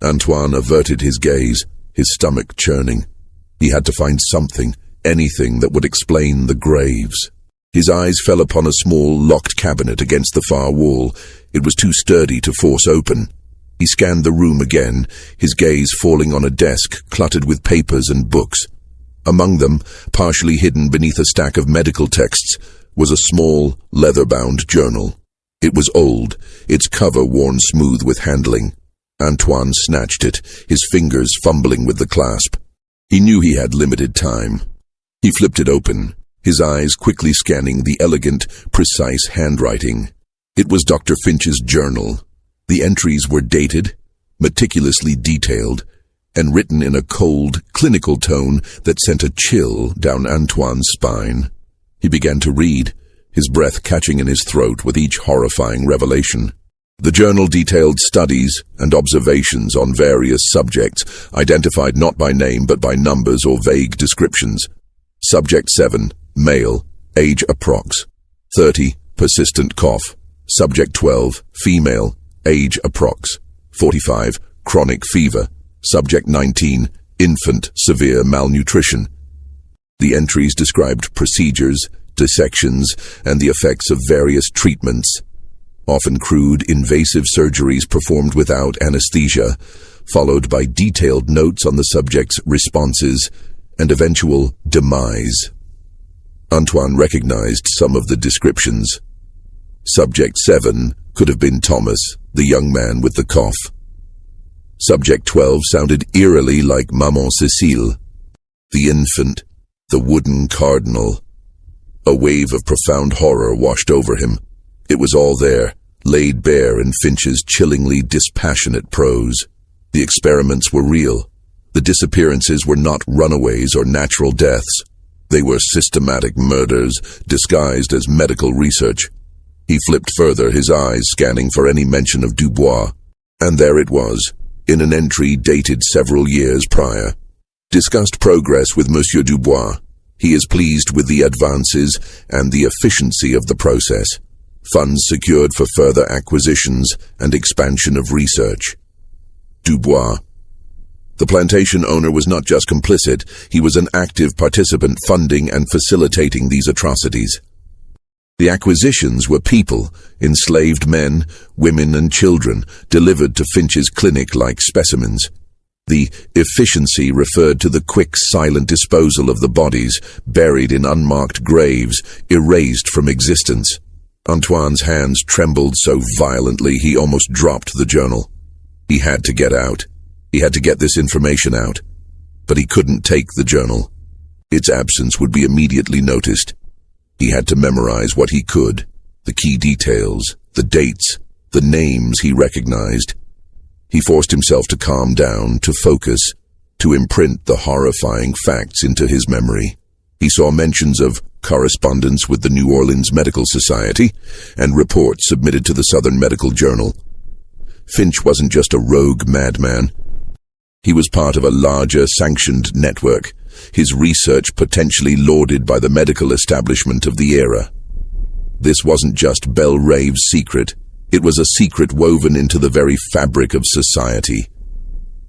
Antoine averted his gaze, his stomach churning. He had to find something, anything that would explain the graves. His eyes fell upon a small, locked cabinet against the far wall. It was too sturdy to force open. He scanned the room again, his gaze falling on a desk cluttered with papers and books. Among them, partially hidden beneath a stack of medical texts, was a small, leather-bound journal. It was old, its cover worn smooth with handling. Antoine snatched it, his fingers fumbling with the clasp. He knew he had limited time. He flipped it open, his eyes quickly scanning the elegant, precise handwriting. It was Dr. Finch's journal. The entries were dated, meticulously detailed, and written in a cold, clinical tone that sent a chill down Antoine's spine. He began to read, his breath catching in his throat with each horrifying revelation. The journal detailed studies and observations on various subjects, identified not by name but by numbers or vague descriptions. Subject 7, male, age approx. 30, persistent cough. Subject 12, female, age approx. 45, chronic fever. Subject 19, infant, severe malnutrition. The entries described procedures, dissections, and the effects of various treatments. Often crude, invasive surgeries performed without anesthesia, followed by detailed notes on the subject's responses and eventual demise. Antoine recognized some of the descriptions. Subject 7 could have been Thomas, the young man with the cough. Subject 12 sounded eerily like Maman Cécile, the infant, the wooden cardinal. A wave of profound horror washed over him. It was all there, laid bare in Finch's chillingly dispassionate prose. The experiments were real. The disappearances were not runaways or natural deaths. They were systematic murders disguised as medical research. He flipped further, his eyes scanning for any mention of Dubois. And there it was, in an entry dated several years prior. Discussed progress with Monsieur Dubois. He is pleased with the advances and the efficiency of the process. Funds secured for further acquisitions and expansion of research. Dubois. The plantation owner was not just complicit, he was an active participant funding and facilitating these atrocities. The acquisitions were people, enslaved men, women and children, delivered to Finch's clinic like specimens. The efficiency referred to the quick, silent disposal of the bodies, buried in unmarked graves, erased from existence. Antoine's hands trembled so violently he almost dropped the journal. He had to get out. He had to get this information out. But he couldn't take the journal. Its absence would be immediately noticed. He had to memorize what he could, the key details, the dates, the names he recognized. He forced himself to calm down, to focus, to imprint the horrifying facts into his memory. He saw mentions of correspondence with the New Orleans Medical Society and reports submitted to the Southern Medical Journal. Finch wasn't just a rogue madman. He was part of a larger sanctioned network, his research potentially lauded by the medical establishment of the era. This wasn't just Belle Rêve's secret, it was a secret woven into the very fabric of society.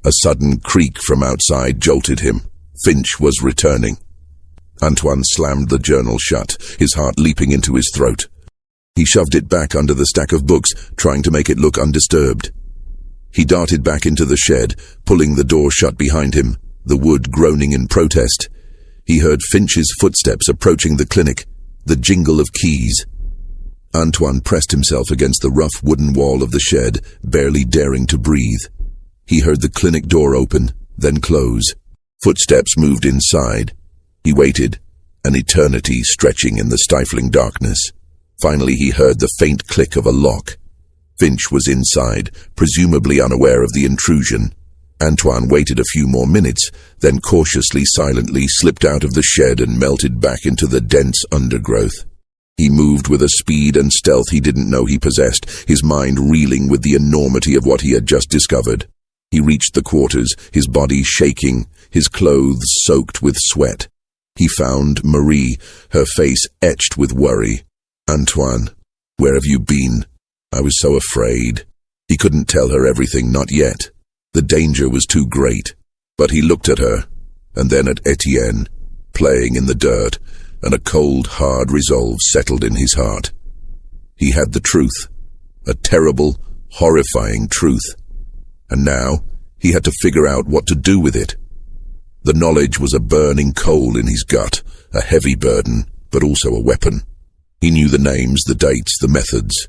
A sudden creak from outside jolted him. Finch was returning. Antoine slammed the journal shut, his heart leaping into his throat. He shoved it back under the stack of books, trying to make it look undisturbed. He darted back into the shed, pulling the door shut behind him, the wood groaning in protest. He heard Finch's footsteps approaching the clinic, the jingle of keys. Antoine pressed himself against the rough wooden wall of the shed, barely daring to breathe. He heard the clinic door open, then close. Footsteps moved inside. He waited, an eternity stretching in the stifling darkness. Finally he heard the faint click of a lock. Finch was inside, presumably unaware of the intrusion. Antoine waited a few more minutes, then cautiously, silently slipped out of the shed and melted back into the dense undergrowth. He moved with a speed and stealth he didn't know he possessed, his mind reeling with the enormity of what he had just discovered. He reached the quarters, his body shaking, his clothes soaked with sweat. He found Marie, her face etched with worry. "Antoine, where have you been? I was so afraid." He couldn't tell her everything, not yet. The danger was too great. But he looked at her, and then at Etienne, playing in the dirt, and a cold, hard resolve settled in his heart. He had the truth, a terrible, horrifying truth. And now he had to figure out what to do with it. The knowledge was a burning coal in his gut, a heavy burden, but also a weapon. He knew the names, the dates, the methods.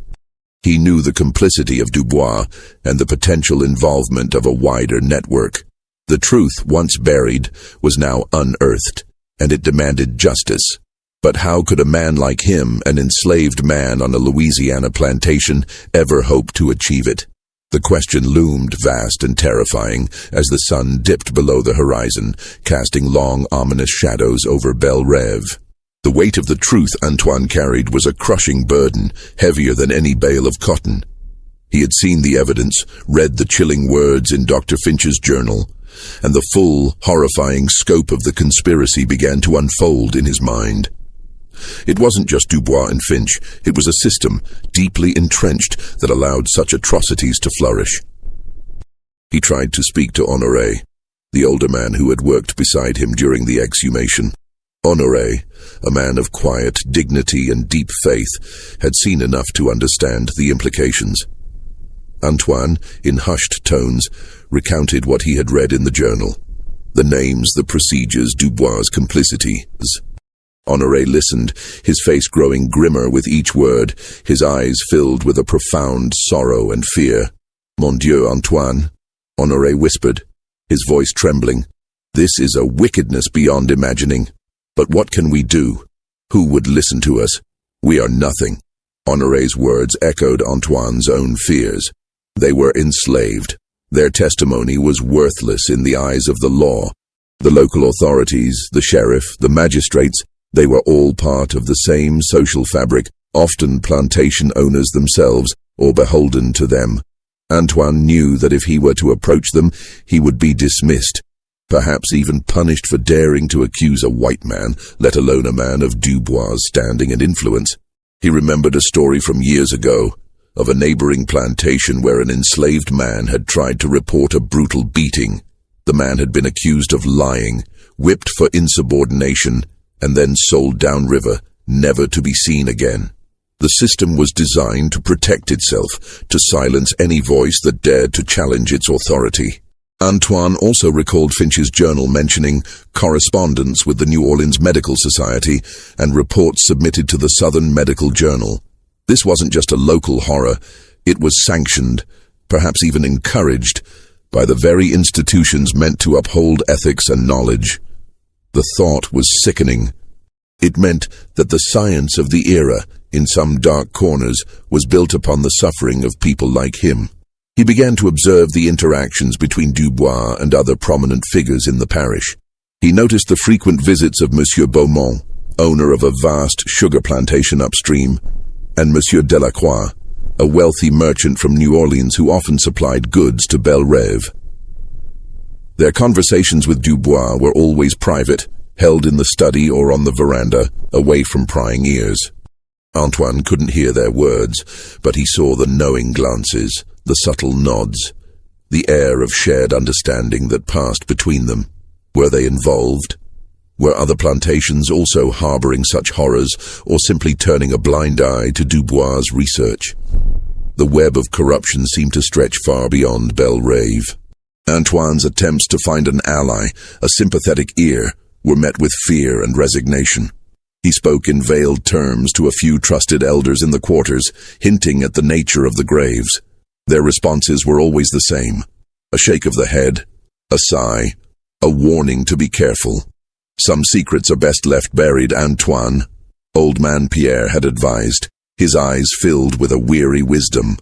He knew the complicity of Dubois and the potential involvement of a wider network. The truth, once buried, was now unearthed, and it demanded justice. But how could a man like him, an enslaved man on a Louisiana plantation, ever hope to achieve it? The question loomed vast and terrifying as the sun dipped below the horizon, casting long, ominous shadows over Belle Rêve. The weight of the truth Antoine carried was a crushing burden, heavier than any bale of cotton. He had seen the evidence, read the chilling words in Dr. Finch's journal, and the full, horrifying scope of the conspiracy began to unfold in his mind. It wasn't just Dubois and Finch, it was a system, deeply entrenched, that allowed such atrocities to flourish. He tried to speak to Honoré, the older man who had worked beside him during the exhumation. Honoré, a man of quiet dignity and deep faith, had seen enough to understand the implications. Antoine, in hushed tones, recounted what he had read in the journal. The names, the procedures, Dubois' complicities. Honoré listened, his face growing grimmer with each word, his eyes filled with a profound sorrow and fear. "Mon Dieu, Antoine," Honoré whispered, his voice trembling. "This is a wickedness beyond imagining. But what can we do? Who would listen to us? We are nothing." Honoré's words echoed Antoine's own fears. They were enslaved. Their testimony was worthless in the eyes of the law. The local authorities, the sheriff, the magistrates, they were all part of the same social fabric, often plantation owners themselves, or beholden to them. Antoine knew that if he were to approach them, he would be dismissed, perhaps even punished for daring to accuse a white man, let alone a man of Dubois' standing and influence. He remembered a story from years ago, of a neighboring plantation where an enslaved man had tried to report a brutal beating. The man had been accused of lying, whipped for insubordination, and then sold downriver, never to be seen again. The system was designed to protect itself, to silence any voice that dared to challenge its authority. Antoine also recalled Finch's journal mentioning correspondence with the New Orleans Medical Society and reports submitted to the Southern Medical Journal. This wasn't just a local horror, it was sanctioned, perhaps even encouraged, by the very institutions meant to uphold ethics and knowledge. The thought was sickening. It meant that the science of the era, in some dark corners, was built upon the suffering of people like him. He began to observe the interactions between Dubois and other prominent figures in the parish. He noticed the frequent visits of Monsieur Beaumont, owner of a vast sugar plantation upstream, and Monsieur Delacroix, a wealthy merchant from New Orleans who often supplied goods to Belle Rêve. Their conversations with Dubois were always private, held in the study or on the veranda, away from prying ears. Antoine couldn't hear their words, but he saw the knowing glances, the subtle nods, the air of shared understanding that passed between them. Were they involved? Were other plantations also harboring such horrors, or simply turning a blind eye to Dubois' research? The web of corruption seemed to stretch far beyond Belle Rêve. Antoine's attempts to find an ally, a sympathetic ear, were met with fear and resignation. He spoke in veiled terms to a few trusted elders in the quarters, hinting at the nature of the graves. Their responses were always the same: a shake of the head, a sigh, a warning to be careful. "Some secrets are best left buried, Antoine," old man Pierre had advised, his eyes filled with a weary wisdom.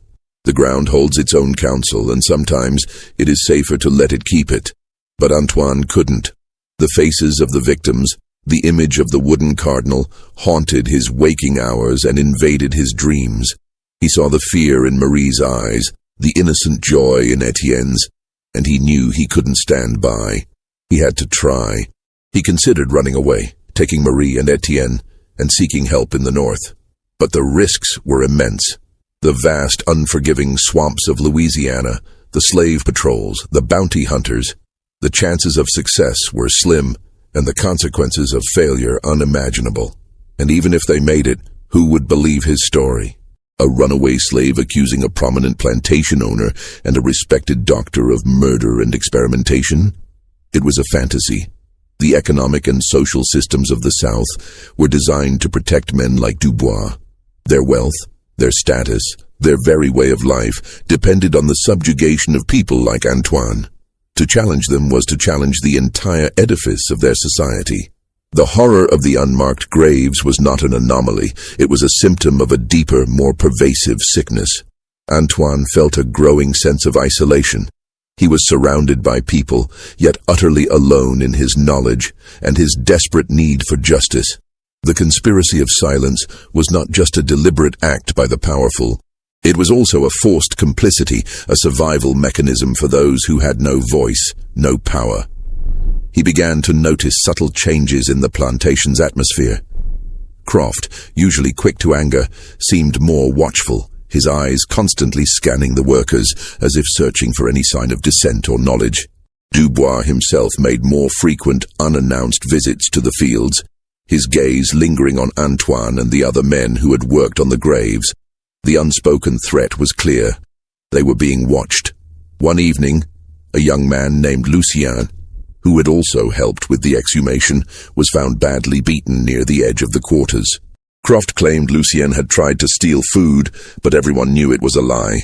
"The ground holds its own counsel, and sometimes it is safer to let it keep it." But Antoine couldn't. The faces of the victims, the image of the wooden cardinal, haunted his waking hours and invaded his dreams. He saw the fear in Marie's eyes, the innocent joy in Etienne's, and he knew he couldn't stand by. He had to try. He considered running away, taking Marie and Etienne, and seeking help in the north. But the risks were immense. The vast, unforgiving swamps of Louisiana, the slave patrols, the bounty hunters. The chances of success were slim, and the consequences of failure unimaginable. And even if they made it, who would believe his story? A runaway slave accusing a prominent plantation owner and a respected doctor of murder and experimentation? It was a fantasy. The economic and social systems of the South were designed to protect men like Dubois. Their wealth, their status, their very way of life depended on the subjugation of people like Antoine. To challenge them was to challenge the entire edifice of their society. The horror of the unmarked graves was not an anomaly. It was a symptom of a deeper, more pervasive sickness. Antoine felt a growing sense of isolation. He was surrounded by people, yet utterly alone in his knowledge and his desperate need for justice. The conspiracy of silence was not just a deliberate act by the powerful. It was also a forced complicity, a survival mechanism for those who had no voice, no power. He began to notice subtle changes in the plantation's atmosphere. Croft, usually quick to anger, seemed more watchful, his eyes constantly scanning the workers as if searching for any sign of dissent or knowledge. Dubois himself made more frequent, unannounced visits to the fields. his gaze lingering on Antoine and the other men who had worked on the graves. The unspoken threat was clear. They were being watched. One evening, a young man named Lucien, who had also helped with the exhumation, was found badly beaten near the edge of the quarters. Croft claimed Lucien had tried to steal food, but everyone knew it was a lie.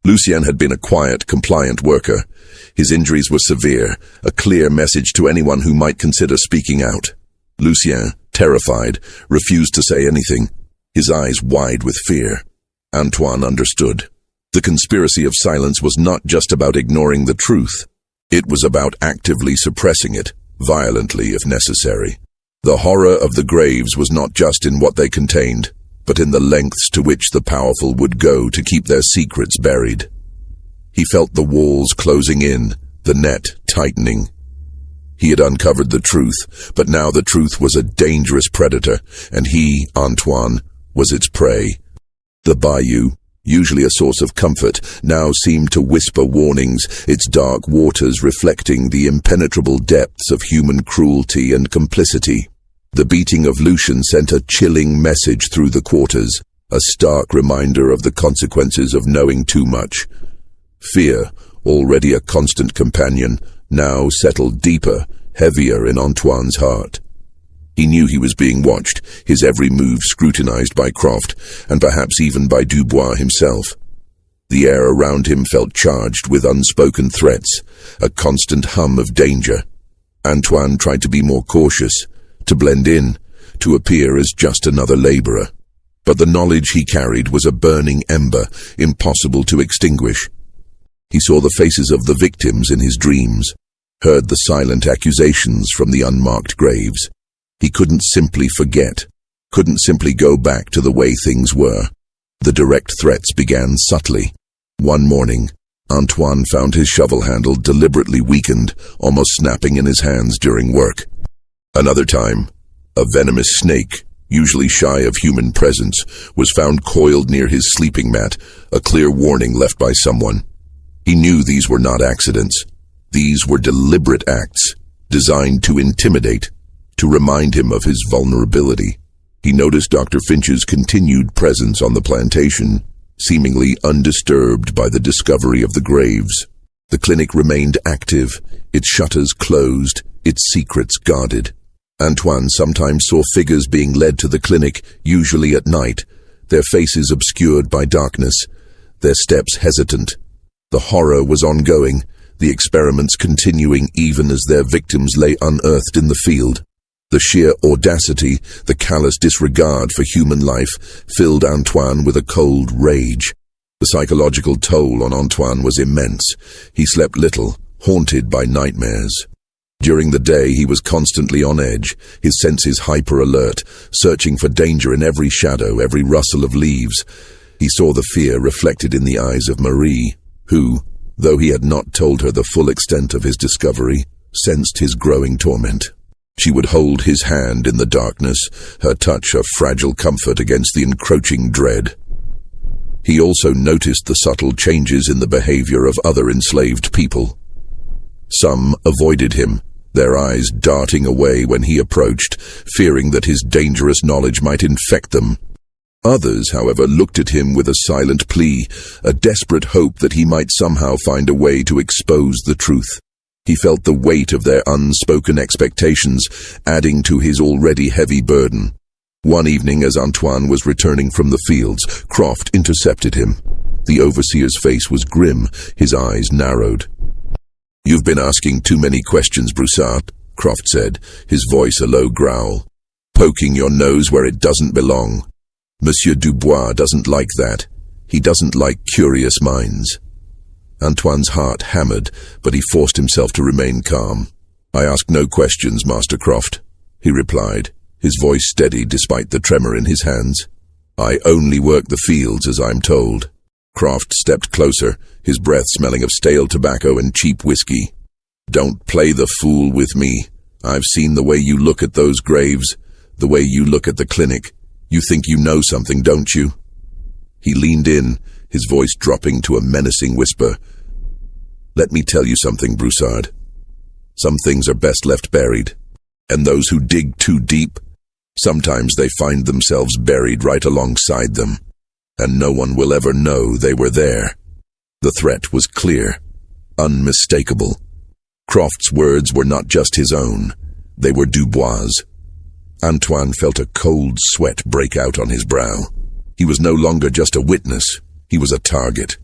Lucien had been a quiet, compliant worker. His injuries were severe, a clear message to anyone who might consider speaking out. Lucien, terrified, refused to say anything, his eyes wide with fear. Antoine understood. The conspiracy of silence was not just about ignoring the truth. It was about actively suppressing it, violently if necessary. The horror of the graves was not just in what they contained, but in the lengths to which the powerful would go to keep their secrets buried. He felt the walls closing in, the net tightening. He had uncovered the truth, but now the truth was a dangerous predator, and he, Antoine, was its prey. The bayou, usually a source of comfort, now seemed to whisper warnings, its dark waters reflecting the impenetrable depths of human cruelty and complicity. The beating of Lucien sent a chilling message through the quarters, a stark reminder of the consequences of knowing too much. Fear, already a constant companion, now settled deeper, heavier in Antoine's heart. He knew he was being watched, his every move scrutinized by Croft, and perhaps even by Dubois himself. The air around him felt charged with unspoken threats, a constant hum of danger. Antoine tried to be more cautious, to blend in, to appear as just another laborer. But the knowledge he carried was a burning ember, impossible to extinguish. He saw the faces of the victims in his dreams, heard the silent accusations from the unmarked graves. He couldn't simply forget, couldn't simply go back to the way things were. The direct threats began subtly. One morning, Antoine found his shovel handle deliberately weakened, almost snapping in his hands during work. Another time, a venomous snake, usually shy of human presence, was found coiled near his sleeping mat, a clear warning left by someone. He knew these were not accidents. These were deliberate acts, designed to intimidate, to remind him of his vulnerability. He noticed Dr. Finch's continued presence on the plantation, seemingly undisturbed by the discovery of the graves. The clinic remained active, its shutters closed, its secrets guarded. Antoine sometimes saw figures being led to the clinic, usually at night, their faces obscured by darkness, their steps hesitant. The horror was ongoing, the experiments continuing even as their victims lay unearthed in the field. The sheer audacity, the callous disregard for human life, filled Antoine with a cold rage. The psychological toll on Antoine was immense. He slept little, haunted by nightmares. During the day he was constantly on edge, his senses hyper-alert, searching for danger in every shadow, every rustle of leaves. He saw the fear reflected in the eyes of Marie, who, though he had not told her the full extent of his discovery, sensed his growing torment. She would hold his hand in the darkness, her touch a fragile comfort against the encroaching dread. He also noticed the subtle changes in the behavior of other enslaved people. Some avoided him, their eyes darting away when he approached, fearing that his dangerous knowledge might infect them. Others, however, looked at him with a silent plea, a desperate hope that he might somehow find a way to expose the truth. He felt the weight of their unspoken expectations, adding to his already heavy burden. One evening, as Antoine was returning from the fields, Croft intercepted him. The overseer's face was grim, his eyes narrowed. "You've been asking too many questions, Broussard," Croft said, his voice a low growl. "Poking your nose where it doesn't belong. Monsieur Dubois doesn't like that. He doesn't like curious minds." Antoine's heart hammered, but he forced himself to remain calm. "I ask no questions, Master Croft," he replied, his voice steady despite the tremor in his hands. "I only work the fields as I'm told." Croft stepped closer, his breath smelling of stale tobacco and cheap whiskey. "Don't play the fool with me. I've seen the way you look at those graves, the way you look at the clinic. You think you know something, don't you?" He leaned in, his voice dropping to a menacing whisper. "Let me tell you something, Broussard. Some things are best left buried, and those who dig too deep, Sometimes they find themselves buried right alongside them, and no one will ever know they were there. The threat was clear, unmistakable. Croft's words were not just his own, they were Dubois'. Antoine felt a cold sweat break out on his brow. He was no longer just a witness, he was a target.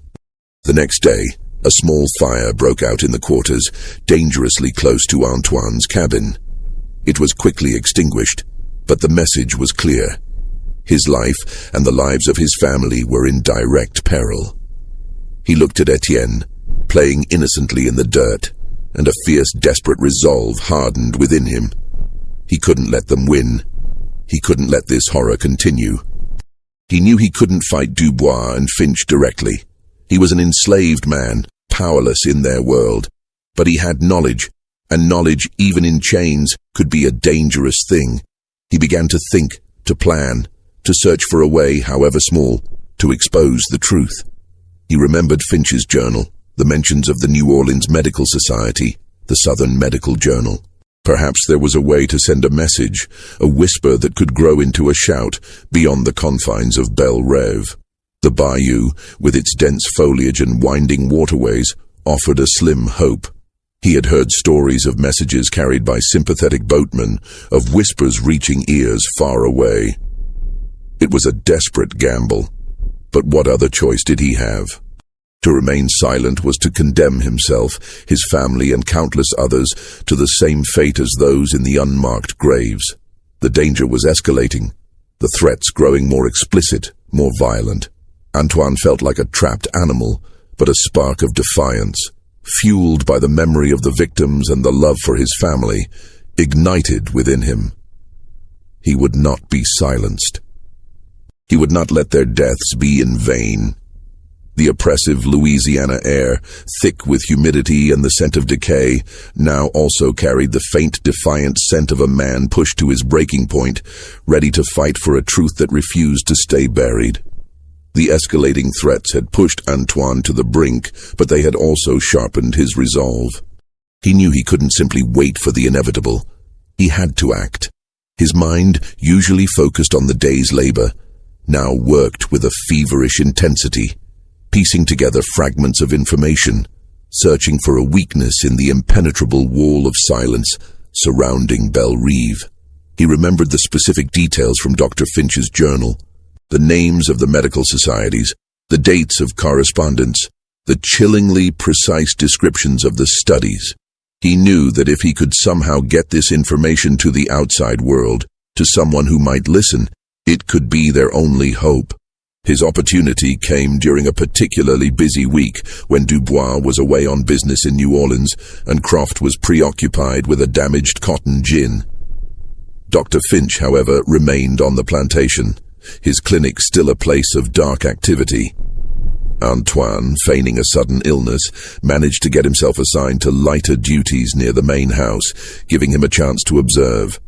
The next day, a small fire broke out in the quarters, dangerously close to Antoine's cabin. It was quickly extinguished, but the message was clear. His life and the lives of his family were in direct peril. He looked at Etienne, playing innocently in the dirt, and a fierce, desperate resolve hardened within him. He couldn't let them win. He couldn't let this horror continue. He knew he couldn't fight Dubois and Finch directly. He was an enslaved man, powerless in their world. But he had knowledge, and knowledge, even in chains, could be a dangerous thing. He began to think, to plan, to search for a way, however small, to expose the truth. He remembered Finch's journal, the mentions of the New Orleans Medical Society, the Southern Medical Journal. Perhaps there was a way to send a message, a whisper that could grow into a shout beyond the confines of Belle Rêve. The bayou, with its dense foliage and winding waterways, offered a slim hope. He had heard stories of messages carried by sympathetic boatmen, of whispers reaching ears far away. It was a desperate gamble, but what other choice did he have? To remain silent was to condemn himself, his family, and countless others to the same fate as those in the unmarked graves. The danger was escalating, the threats growing more explicit, more violent. Antoine felt like a trapped animal, but a spark of defiance, fueled by the memory of the victims and the love for his family, ignited within him. He would not be silenced. He would not let their deaths be in vain. The oppressive Louisiana air, thick with humidity and the scent of decay, now also carried the faint, defiant scent of a man pushed to his breaking point, ready to fight for a truth that refused to stay buried. The escalating threats had pushed Antoine to the brink, but they had also sharpened his resolve. He knew he couldn't simply wait for the inevitable. He had to act. His mind, usually focused on the day's labor, now worked with a feverish intensity, piecing together fragments of information, searching for a weakness in the impenetrable wall of silence surrounding Belle Rêve. He remembered the specific details from Dr. Finch's journal, the names of the medical societies, the dates of correspondence, the chillingly precise descriptions of the studies. He knew that if he could somehow get this information to the outside world, to someone who might listen, it could be their only hope. His opportunity came during a particularly busy week when Dubois was away on business in New Orleans and Croft was preoccupied with a damaged cotton gin. Dr. Finch, however, remained on the plantation, his clinic still a place of dark activity. Antoine, feigning a sudden illness, managed to get himself assigned to lighter duties near the main house, giving him a chance to observe.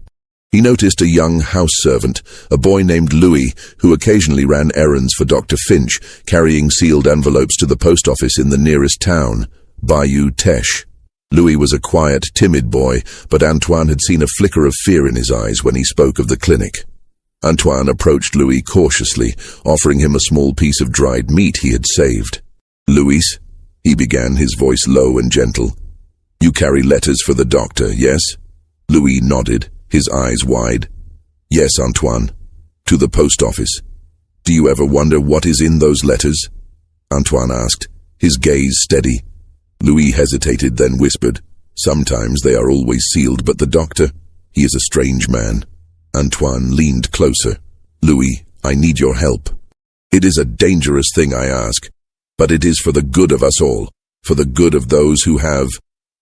He noticed a young house servant, a boy named Louis, who occasionally ran errands for Dr. Finch, carrying sealed envelopes to the post office in the nearest town, Bayou Teche. Louis was a quiet, timid boy, but Antoine had seen a flicker of fear in his eyes when he spoke of the clinic. Antoine approached Louis cautiously, offering him a small piece of dried meat he had saved. "Louis," he began, his voice low and gentle. "You carry letters for the doctor, yes?" Louis nodded, his eyes wide. "Yes, Antoine. To the post office. Do you ever wonder what is in those letters?" Antoine asked, his gaze steady. Louis hesitated, then whispered, "Sometimes they are always sealed, but the doctor, he is a strange man." Antoine leaned closer. "Louis, I need your help. It is a dangerous thing I ask, but it is for the good of us all, for the good of those who have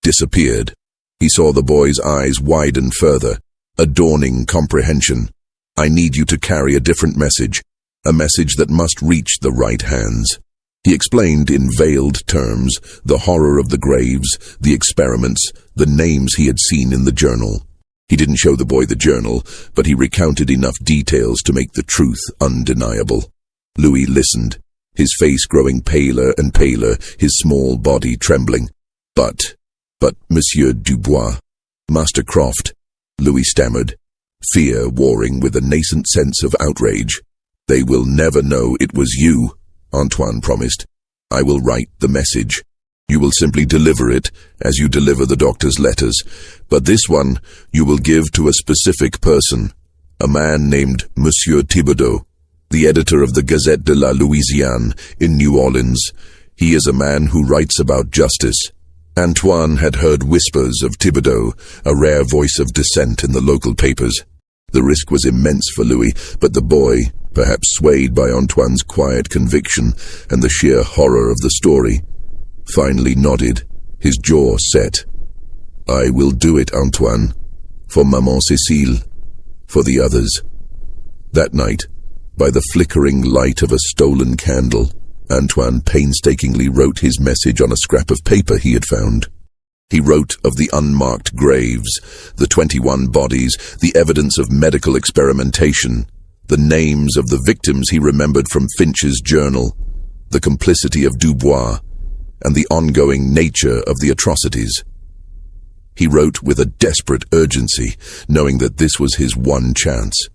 disappeared." He saw the boy's eyes widen further, a dawning comprehension. "I need you to carry a different message, a message that must reach the right hands." He explained in veiled terms the horror of the graves, the experiments, the names he had seen in the journal. He didn't show the boy the journal, but he recounted enough details to make the truth undeniable. Louis listened, his face growing paler and paler, his small body trembling. But Monsieur Dubois, Master Croft," Louis stammered. fear warring with a nascent sense of outrage. "They will never know it was you," Antoine promised. "I will write the message. You will simply deliver it as you deliver the doctor's letters, but this one you will give to a specific person, a man named Monsieur Thibodeau, the editor of the Gazette de la Louisiane in New Orleans. He is a man who writes about justice." Antoine had heard whispers of Thibodeau, a rare voice of dissent in the local papers. The risk was immense for Louis, but the boy, perhaps swayed by Antoine's quiet conviction and the sheer horror of the story, finally nodded, his jaw set. "I will do it, Antoine. For Maman Cécile. For the others." That night, by the flickering light of a stolen candle, Antoine painstakingly wrote his message on a scrap of paper he had found. He wrote of the unmarked graves, the 21 bodies, the evidence of medical experimentation, the names of the victims he remembered from Finch's journal, the complicity of Dubois, and the ongoing nature of the atrocities. He wrote with a desperate urgency, knowing that this was his one chance.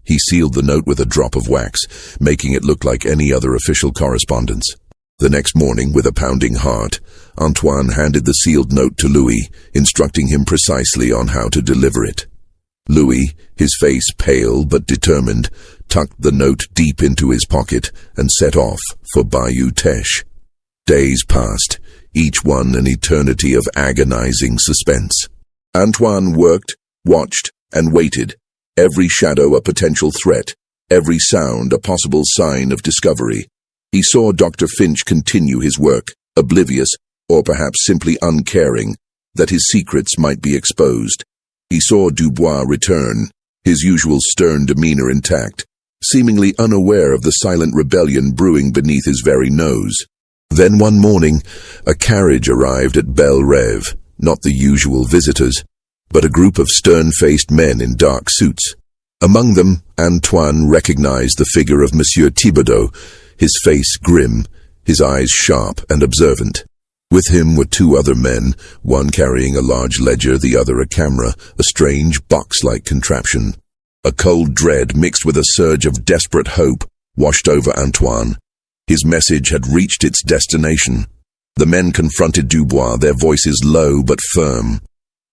He sealed the note with a drop of wax, making it look like any other official correspondence. The next morning, with a pounding heart, Antoine handed the sealed note to Louis, instructing him precisely on how to deliver it. Louis, his face pale but determined, tucked the note deep into his pocket and set off for Bayou Teche. Days passed, each one an eternity of agonizing suspense. Antoine worked, watched, and waited, every shadow a potential threat, every sound a possible sign of discovery. He saw Dr. Finch continue his work, oblivious, or perhaps simply uncaring, that his secrets might be exposed. He saw Dubois return, his usual stern demeanor intact, seemingly unaware of the silent rebellion brewing beneath his very nose. Then one morning, a carriage arrived at Belle Rêve, not the usual visitors, but a group of stern-faced men in dark suits. Among them, Antoine recognized the figure of Monsieur Thibodeau, his face grim, his eyes sharp and observant. With him were two other men, one carrying a large ledger, the other a camera, a strange box-like contraption. A cold dread mixed with a surge of desperate hope washed over Antoine. His message had reached its destination. The men confronted Dubois, their voices low but firm.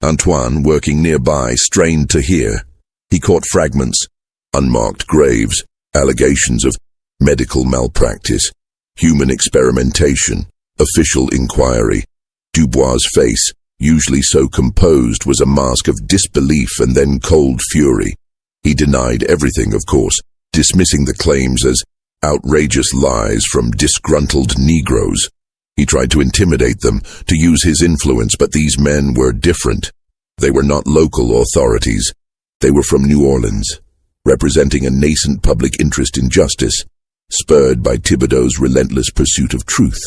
Antoine, working nearby, strained to hear. He caught fragments: unmarked graves, allegations of medical malpractice, human experimentation, official inquiry. Dubois' face, usually so composed, was a mask of disbelief and then cold fury. He denied everything, of course, dismissing the claims as outrageous lies from disgruntled Negroes. He tried to intimidate them, to use his influence, but these men were different. They were not local authorities. They were from New Orleans, representing a nascent public interest in justice, spurred by Thibodeau's relentless pursuit of truth.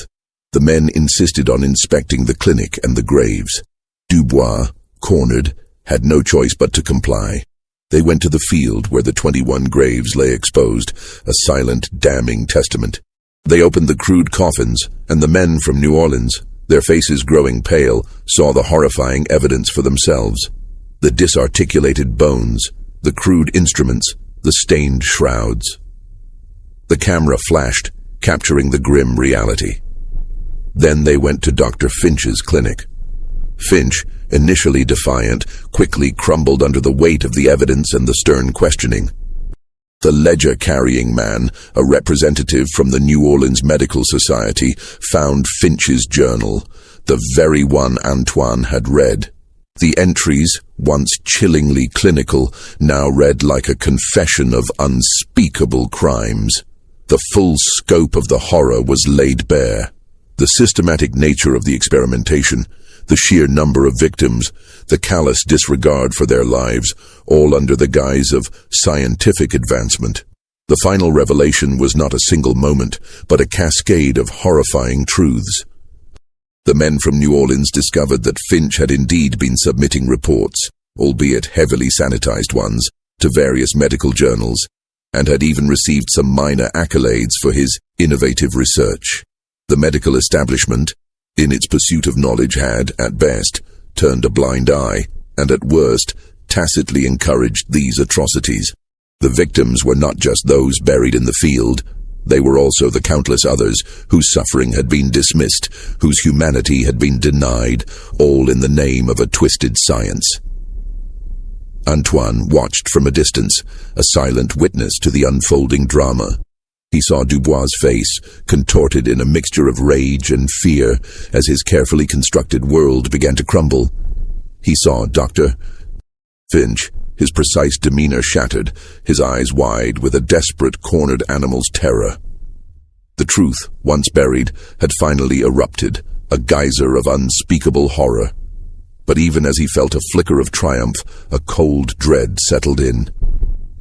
The men insisted on inspecting the clinic and the graves. Dubois, cornered, had no choice but to comply. They went to the field where the 21 graves lay exposed, a silent, damning testament. They opened the crude coffins, and the men from New Orleans, their faces growing pale, saw the horrifying evidence for themselves. The disarticulated bones, the crude instruments, the stained shrouds. The camera flashed, capturing the grim reality. Then they went to Dr. Finch's clinic. Finch, initially defiant, quickly crumbled under the weight of the evidence and the stern questioning. The ledger-carrying man, a representative from the New Orleans Medical Society, found Finch's journal, the very one Antoine had read. The entries, once chillingly clinical, now read like a confession of unspeakable crimes. The full scope of the horror was laid bare. The systematic nature of the experimentation, the sheer number of victims, the callous disregard for their lives, all under the guise of scientific advancement. The final revelation was not a single moment, but a cascade of horrifying truths. The men from New Orleans discovered that Finch had indeed been submitting reports, albeit heavily sanitized ones, to various medical journals, and had even received some minor accolades for his innovative research. The medical establishment, in its pursuit of knowledge, had, at best, turned a blind eye, and at worst, tacitly encouraged these atrocities. The victims were not just those buried in the field. They were also the countless others whose suffering had been dismissed, whose humanity had been denied, all in the name of a twisted science. Antoine watched from a distance, a silent witness to the unfolding drama. He saw Dubois' face, contorted in a mixture of rage and fear, as his carefully constructed world began to crumble. He saw Dr. Finch, his precise demeanor shattered, his eyes wide with a desperate, cornered animal's terror. The truth, once buried, had finally erupted, a geyser of unspeakable horror. But even as he felt a flicker of triumph, a cold dread settled in.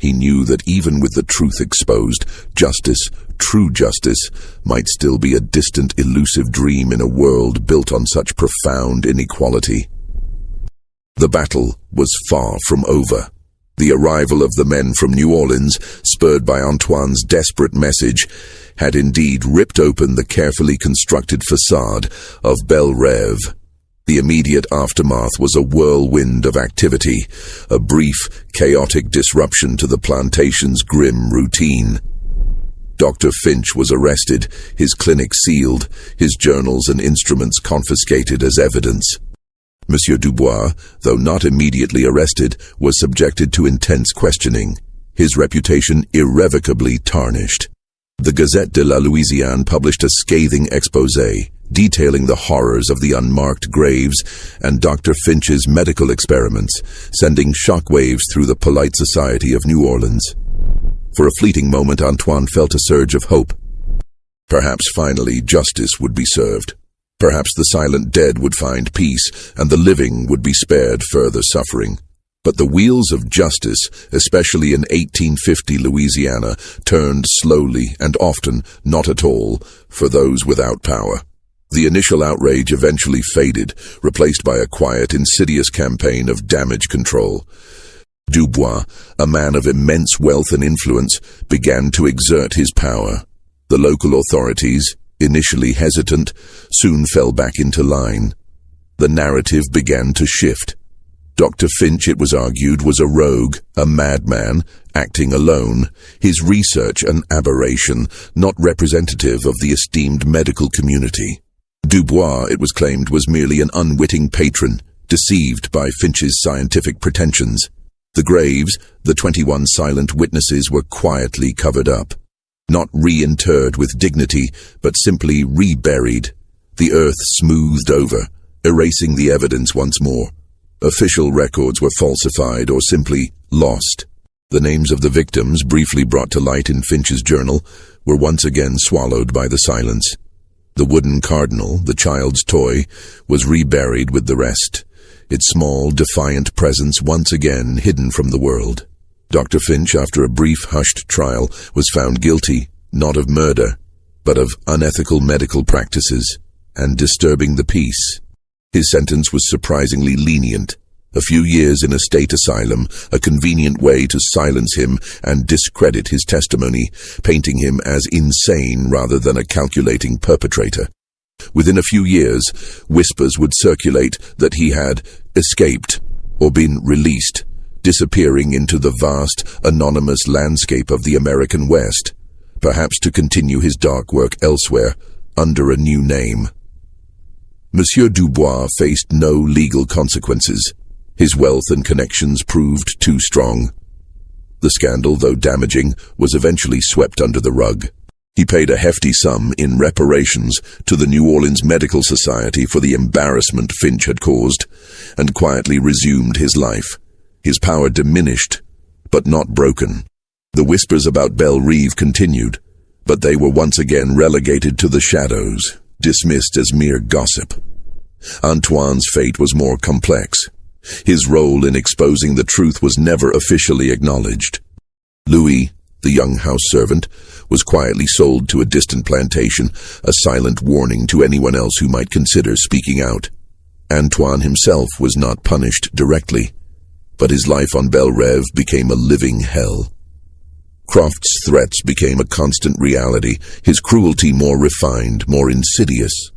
He knew that even with the truth exposed, justice, true justice, might still be a distant, elusive dream in a world built on such profound inequality. The battle was far from over. The arrival of the men from New Orleans, spurred by Antoine's desperate message, had indeed ripped open the carefully constructed facade of Belle Rêve. The immediate aftermath was a whirlwind of activity, a brief, chaotic disruption to the plantation's grim routine. Dr. Finch was arrested, his clinic sealed, his journals and instruments confiscated as evidence. Monsieur Dubois, though not immediately arrested, was subjected to intense questioning, his reputation irrevocably tarnished. The Gazette de la Louisiane published a scathing exposé, detailing the horrors of the unmarked graves and Dr. Finch's medical experiments, sending shockwaves through the polite society of New Orleans. For a fleeting moment, Antoine felt a surge of hope. Perhaps finally justice would be served. Perhaps the silent dead would find peace, and the living would be spared further suffering. But the wheels of justice, especially in 1850 Louisiana, turned slowly and often not at all for those without power. The initial outrage eventually faded, replaced by a quiet, insidious campaign of damage control. Dubois, a man of immense wealth and influence, began to exert his power. The local authorities, initially hesitant, soon fell back into line. The narrative began to shift. Dr. Finch, it was argued, was a rogue, a madman, acting alone, his research an aberration, not representative of the esteemed medical community. Dubois, it was claimed, was merely an unwitting patron, deceived by Finch's scientific pretensions. The graves, the 21 silent witnesses, were quietly covered up. Not reinterred with dignity, but simply reburied. The earth smoothed over, erasing the evidence once more. Official records were falsified or simply lost. The names of the victims, briefly brought to light in Finch's journal, were once again swallowed by the silence. The wooden cardinal, the child's toy, was reburied with the rest, its small, defiant presence once again hidden from the world. Dr. Finch, after a brief, hushed trial, was found guilty, not of murder, but of unethical medical practices and disturbing the peace. His sentence was surprisingly lenient. A few years in a state asylum, a convenient way to silence him and discredit his testimony, painting him as insane rather than a calculating perpetrator. Within a few years, whispers would circulate that he had escaped or been released, disappearing into the vast, anonymous landscape of the American West, perhaps to continue his dark work elsewhere, under a new name. Monsieur Dubois faced no legal consequences. His wealth and connections proved too strong. The scandal, though damaging, was eventually swept under the rug. He paid a hefty sum in reparations to the New Orleans Medical Society for the embarrassment Finch had caused, and quietly resumed his life. His power diminished, but not broken. The whispers about Belle Rêve continued, but they were once again relegated to the shadows, dismissed as mere gossip. Antoine's fate was more complex. His role in exposing the truth was never officially acknowledged. Louis, the young house servant, was quietly sold to a distant plantation, a silent warning to anyone else who might consider speaking out. Antoine himself was not punished directly, but his life on Belle Rêve became a living hell. Croft's threats became a constant reality, his cruelty more refined, more insidious.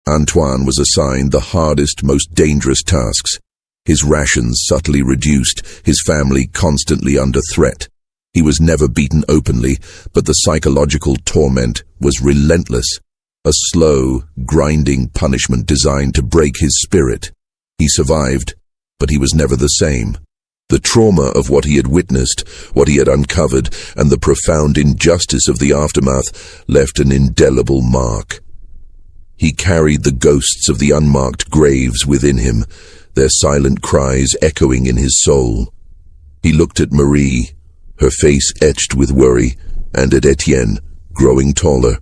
Antoine was assigned the hardest, most dangerous tasks. His rations subtly reduced, his family constantly under threat. He was never beaten openly, but the psychological torment was relentless. A slow, grinding punishment designed to break his spirit. He survived, but he was never the same. The trauma of what he had witnessed, what he had uncovered, and the profound injustice of the aftermath left an indelible mark. He carried the ghosts of the unmarked graves within him, their silent cries echoing in his soul. He looked at Marie, her face etched with worry, and at Etienne, growing taller,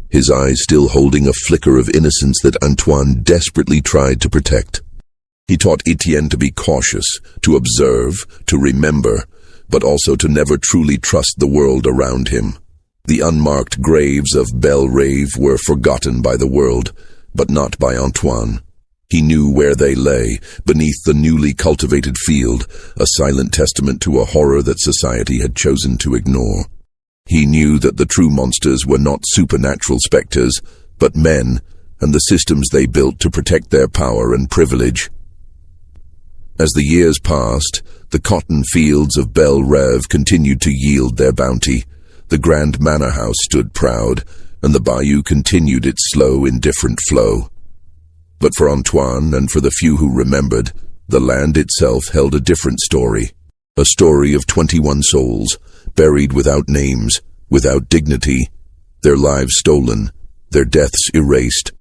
his eyes still holding a flicker of innocence that Antoine desperately tried to protect. He taught Etienne to be cautious, to observe, to remember, but also to never truly trust the world around him. The unmarked graves of Belle Rave were forgotten by the world, but not by Antoine. He knew where they lay, beneath the newly cultivated field, a silent testament to a horror that society had chosen to ignore. He knew that the true monsters were not supernatural specters, but men, and the systems they built to protect their power and privilege. As the years passed, the cotton fields of Belle Reve continued to yield their bounty. The grand manor house stood proud, and the bayou continued its slow, indifferent flow. But for Antoine, and for the few who remembered, the land itself held a different story. A story of 21 souls, buried without names, without dignity, their lives stolen, their deaths erased.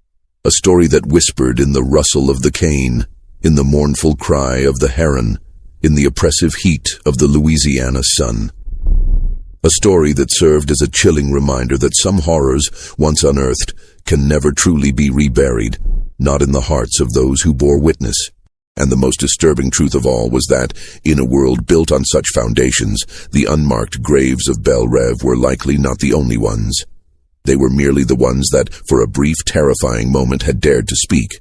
A story that whispered in the rustle of the cane, in the mournful cry of the heron, in the oppressive heat of the Louisiana sun. A story that served as a chilling reminder that some horrors, once unearthed, can never truly be reburied, not in the hearts of those who bore witness. And the most disturbing truth of all was that, in a world built on such foundations, the unmarked graves of Belle Reve were likely not the only ones. They were merely the ones that, for a brief, terrifying moment, had dared to speak.